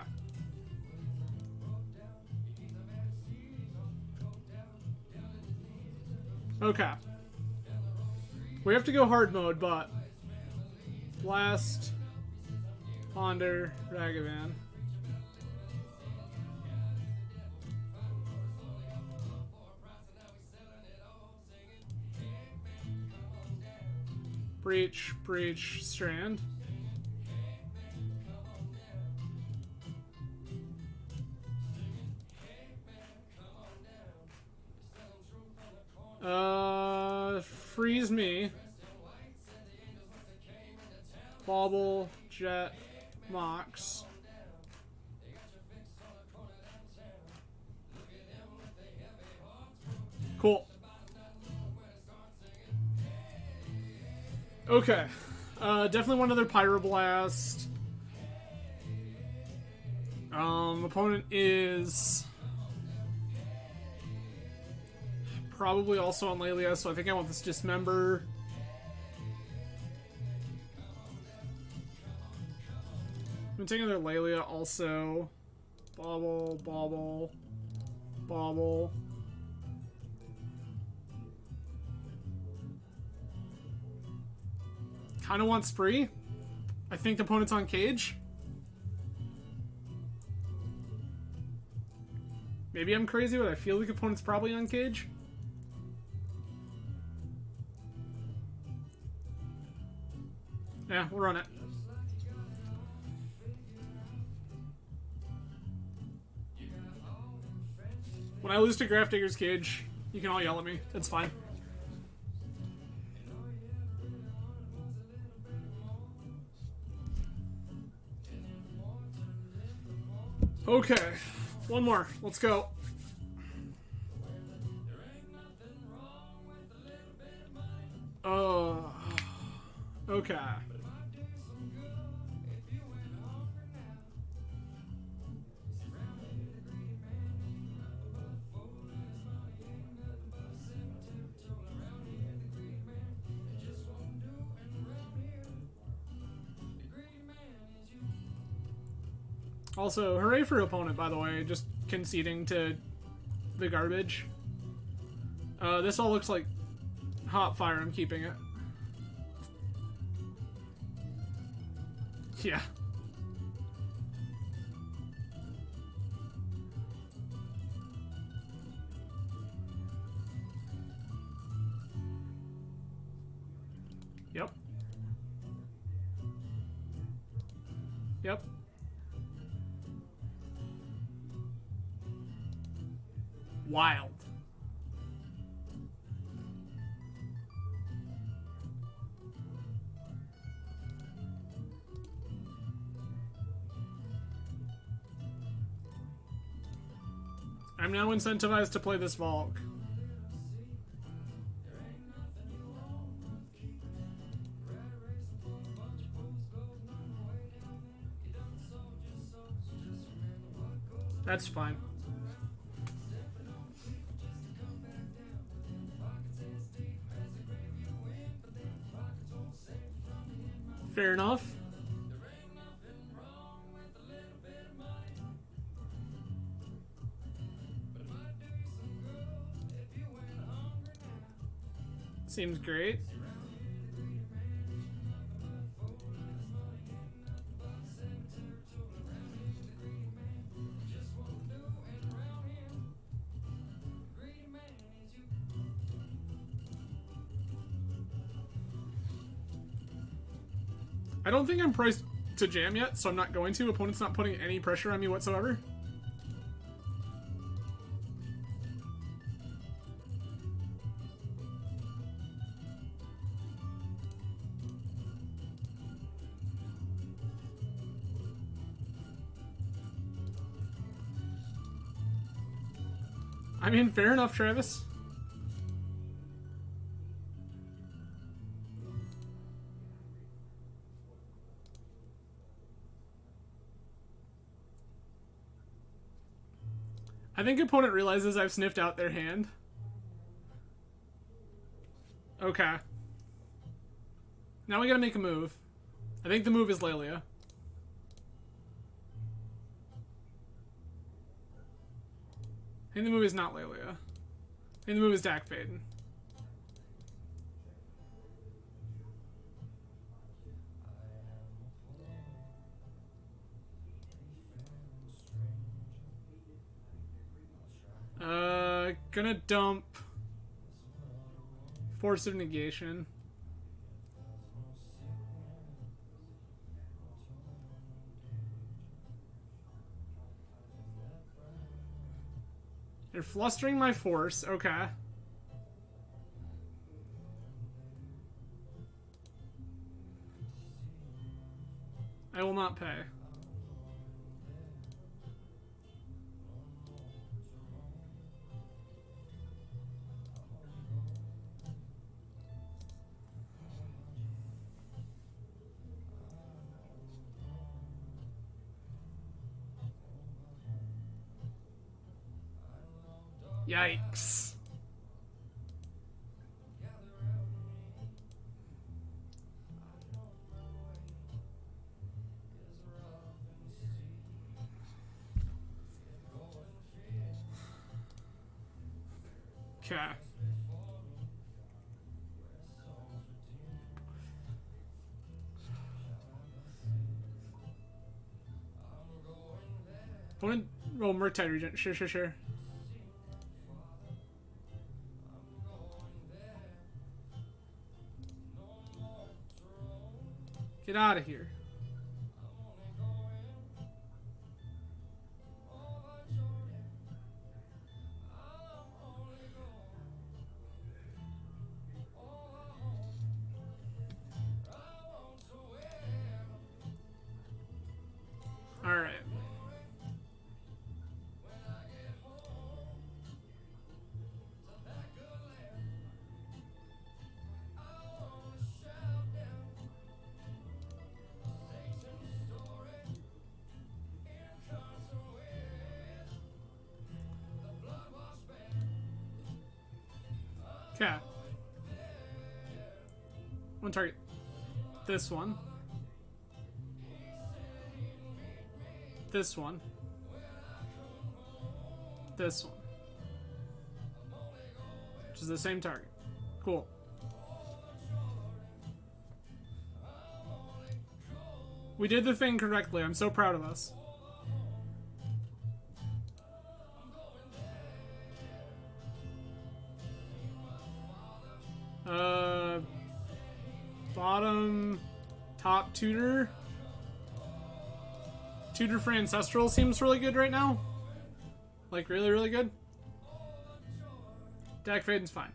Okay. We have to go hard mode, but Blast, Ponder, Ragavan. Breach, Breach, Strand. Freeze me. Bobble, Jet, Mox. Cool. Okay. Definitely one other Pyroblast. Opponent is probably also on Lelia, so I think I want this Dismember. I'm gonna take another Lelia also. Bobble, Bobble, Bobble. Kinda want Spree. I think the opponent's on Cage. Maybe I'm crazy, but I feel like the opponent's probably on Cage. Yeah, we'll run it. When I lose to Grafdigger's Cage, you can all yell at me. It's fine. Okay, one more. Let's go. Okay. Also, hooray for opponent, by the way, just conceding to the garbage. This all looks like hot fire. I'm keeping it. Yeah. Yep. Yep. Wild. I'm now incentivized to play this Volk. That's fine. Fair enough. Seems great. I don't think I'm priced to jam yet, so I'm not going to. Opponent's not putting any pressure on me whatsoever. I mean, fair enough, Travis. I think opponent realizes I've sniffed out their hand. Okay. Now we gotta make a move. I think the move is Lelia. I think the move is not Lelia. I think the move is Dak Fade. Gonna dump Force of Negation. You're flustering my force, okay. I will not pay. Yikes. Okay. Opponent roll Murktide Regent. Sure. Get out of here. All right. Okay. One target. This one. This one. This one. Which is the same target. Cool. We did the thing correctly. I'm so proud of us. Bottom, top tutor. Tutor for Ancestral seems really good right now. Like, really good. Dak Faden's fine.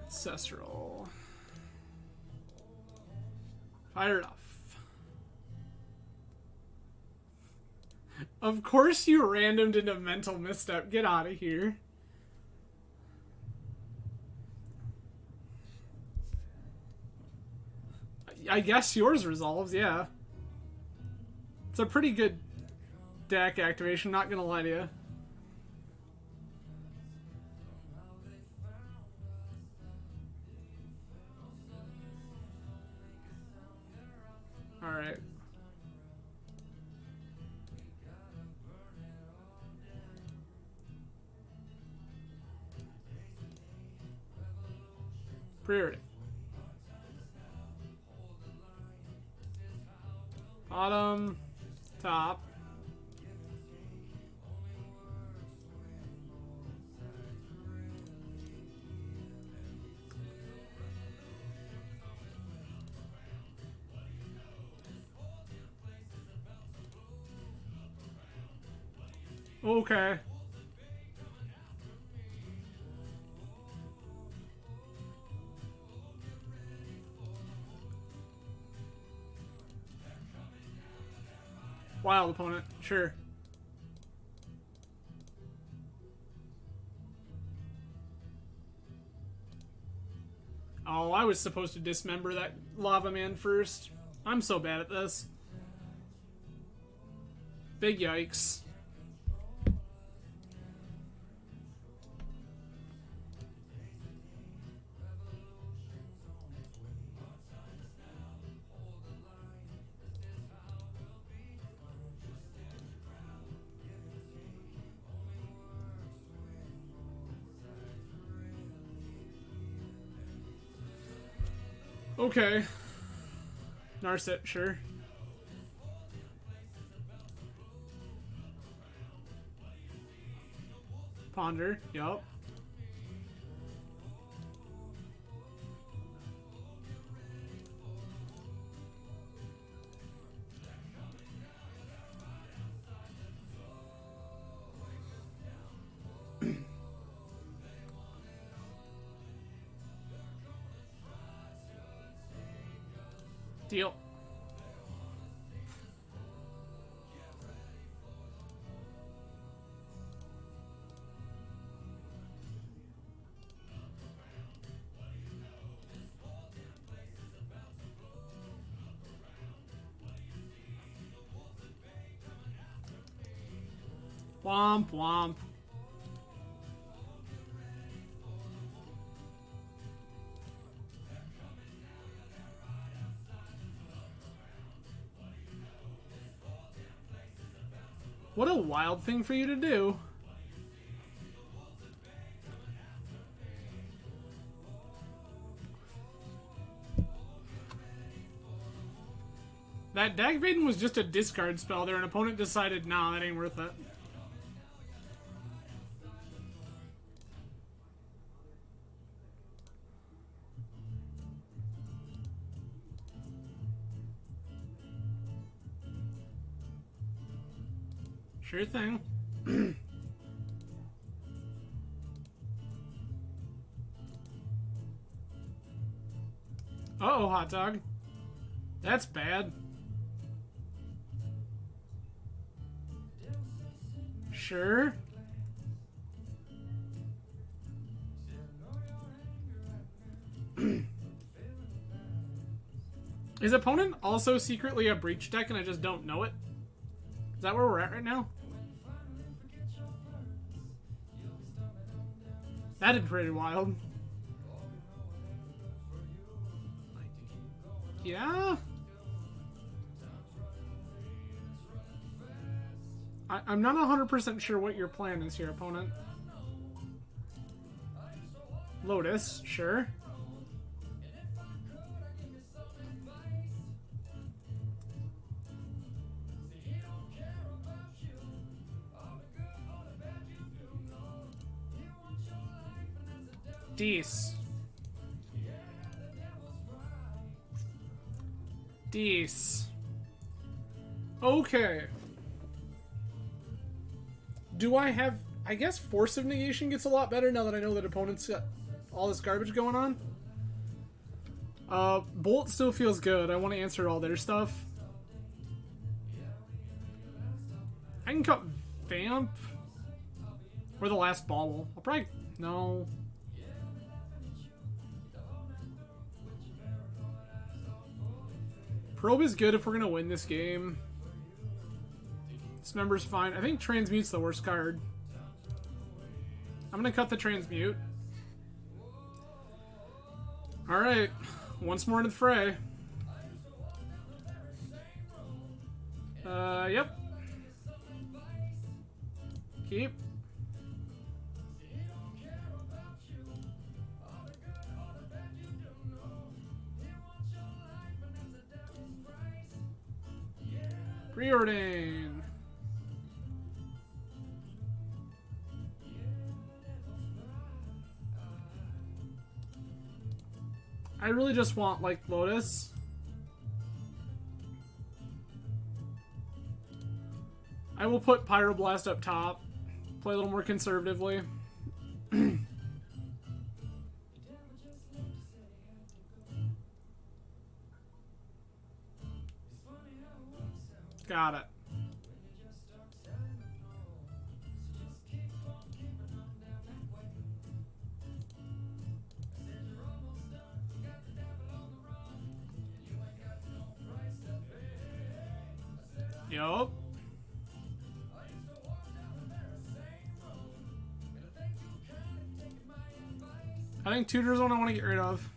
Ancestral. Fire it off. Of course you randomed into mental misstep. Get out of here. I guess yours resolves, yeah. It's a pretty good deck activation, not gonna lie to you. Priority. Bottom, top. Okay. Wild opponent, sure. Oh, I was supposed to dismember that lava man first. I'm so bad at this. Big yikes. Okay. Narset, sure. Ponder, yup. Deal. Womp womp. What a wild thing for you to do. That Dag Maiden was just a discard spell there. An opponent decided, nah, that ain't worth it. Sure thing. Uh-oh, hot dog. That's bad. Sure. Is opponent also secretly a breach deck and I just don't know it? Is that where we're at right now? That is pretty wild. Yeah? I'm not 100% sure what your plan is here, opponent. Lotus, sure. Dece. Dece. Okay. Do I have... I guess Force of Negation gets a lot better now that I know that opponents got all this garbage going on. Bolt still feels good. I want to answer all their stuff. I can cut Vamp. Or the last Bauble. I'll probably... No. Probe is good if we're going to win this game. Dismember's fine. I think Transmute's the worst card. I'm going to cut the Transmute. Alright. Once more into the fray. Yep. Keep. Preordain. I really just want, like, Lotus. I will put Pyroblast up top. Play a little more conservatively. Got it. Yup. I think Tutor's one I want to get rid of.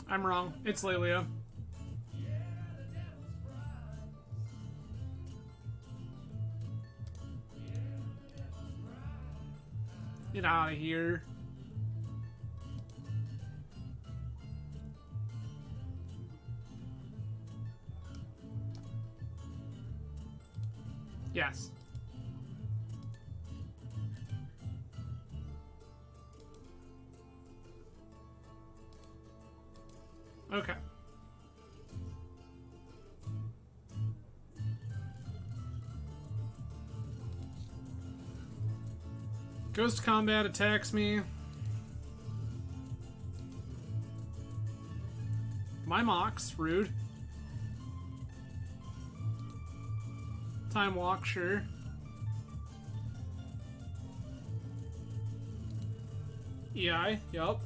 I'm wrong. It's Lelia. Get out of here. Yes. Okay. Ghost Combat attacks me. My Mox, rude. Time Walk, sure. EI, yup.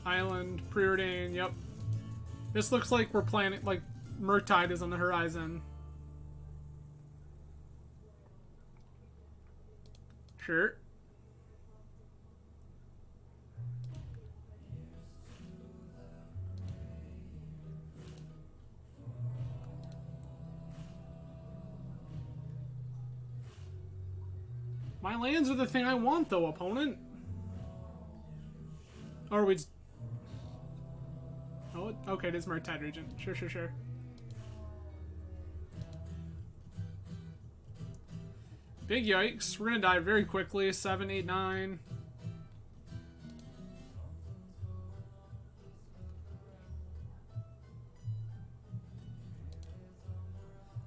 Island, Preordain, yep. This looks like we're planning, like, Murktide is on the horizon. Sure. My lands are the thing I want, though, opponent. Or we just... Oh, okay, it is Murktide Regent. Sure, sure, sure. Big yikes. We're gonna die very quickly. 7, 8, 9.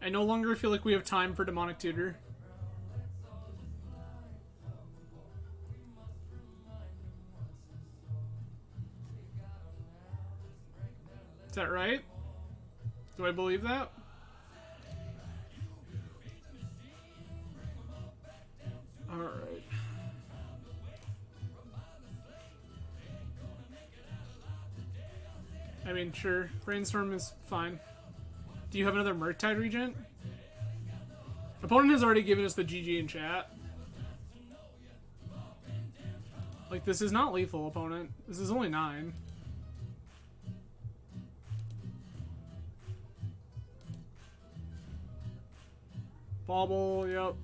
I no longer feel like we have time for Demonic Tutor. Is that right? Do I believe that? Alright. I mean, sure. Brainstorm is fine. Do you have another Murktide Regent? Opponent has already given us the GG in chat. Like, this is not lethal, opponent. This is only 9. Bobble, yep.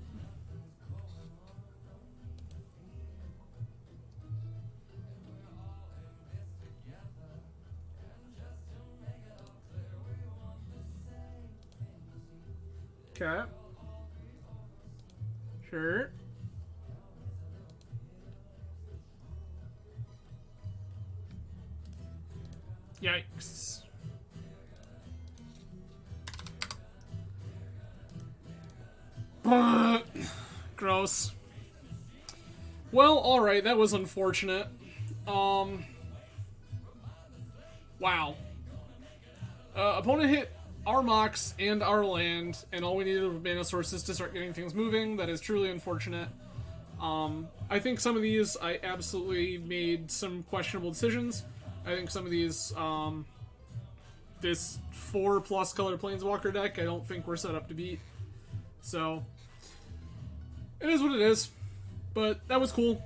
Okay. Sure. Yikes. Gross. Well, alright, that was unfortunate. Wow. Opponent hit our Mox and our land, and all we needed were mana sources to start getting things moving. That is truly unfortunate. I think some of these, I absolutely made some questionable decisions. I think some of these, this 4+ color Planeswalker deck, I don't think we're set up to beat. So, it is what it is. But that was cool.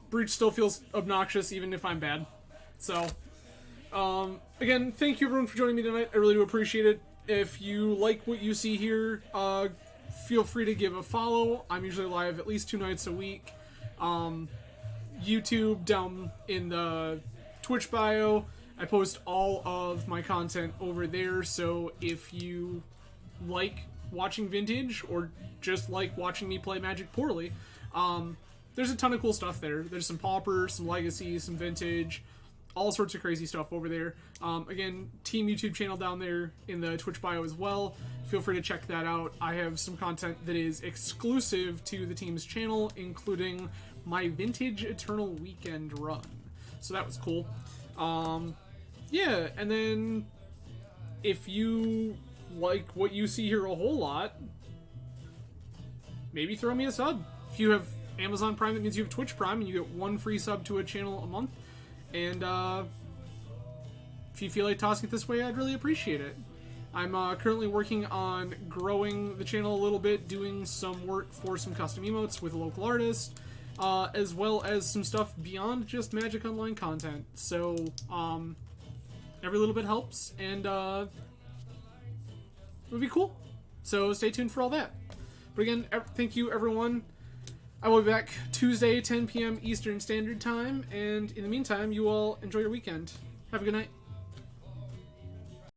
Breach still feels obnoxious even if I'm bad. So, again, thank you everyone for joining me tonight. I really do appreciate it. If you like what you see here, feel free to give a follow. I'm usually live at least 2 nights a week. YouTube down in the Twitch bio. I post all of my content over there, so if you like watching Vintage or just like watching me play Magic poorly, there's a ton of cool stuff there. There's some Pauper, some Legacy, some Vintage, all sorts of crazy stuff over there. Again, team YouTube channel down there in the Twitch bio as well. Feel free to check that out. I have some content that is exclusive to the team's channel, including my Vintage Eternal Weekend run. So that was cool. Yeah, and then if you like what you see here a whole lot, maybe throw me a sub. If you have Amazon Prime, that means you have Twitch Prime, and you get 1 free sub to a channel a month. And if you feel like tossing it this way, I'd really appreciate it. I'm currently working on growing the channel a little bit, doing some work for some custom emotes with a local artist, as well as some stuff beyond just Magic Online content. So, every little bit helps, and it would be cool. So stay tuned for all that. But again, thank you, everyone. I will be back Tuesday, 10 p.m. Eastern Standard Time, and in the meantime, you all enjoy your weekend. Have a good night.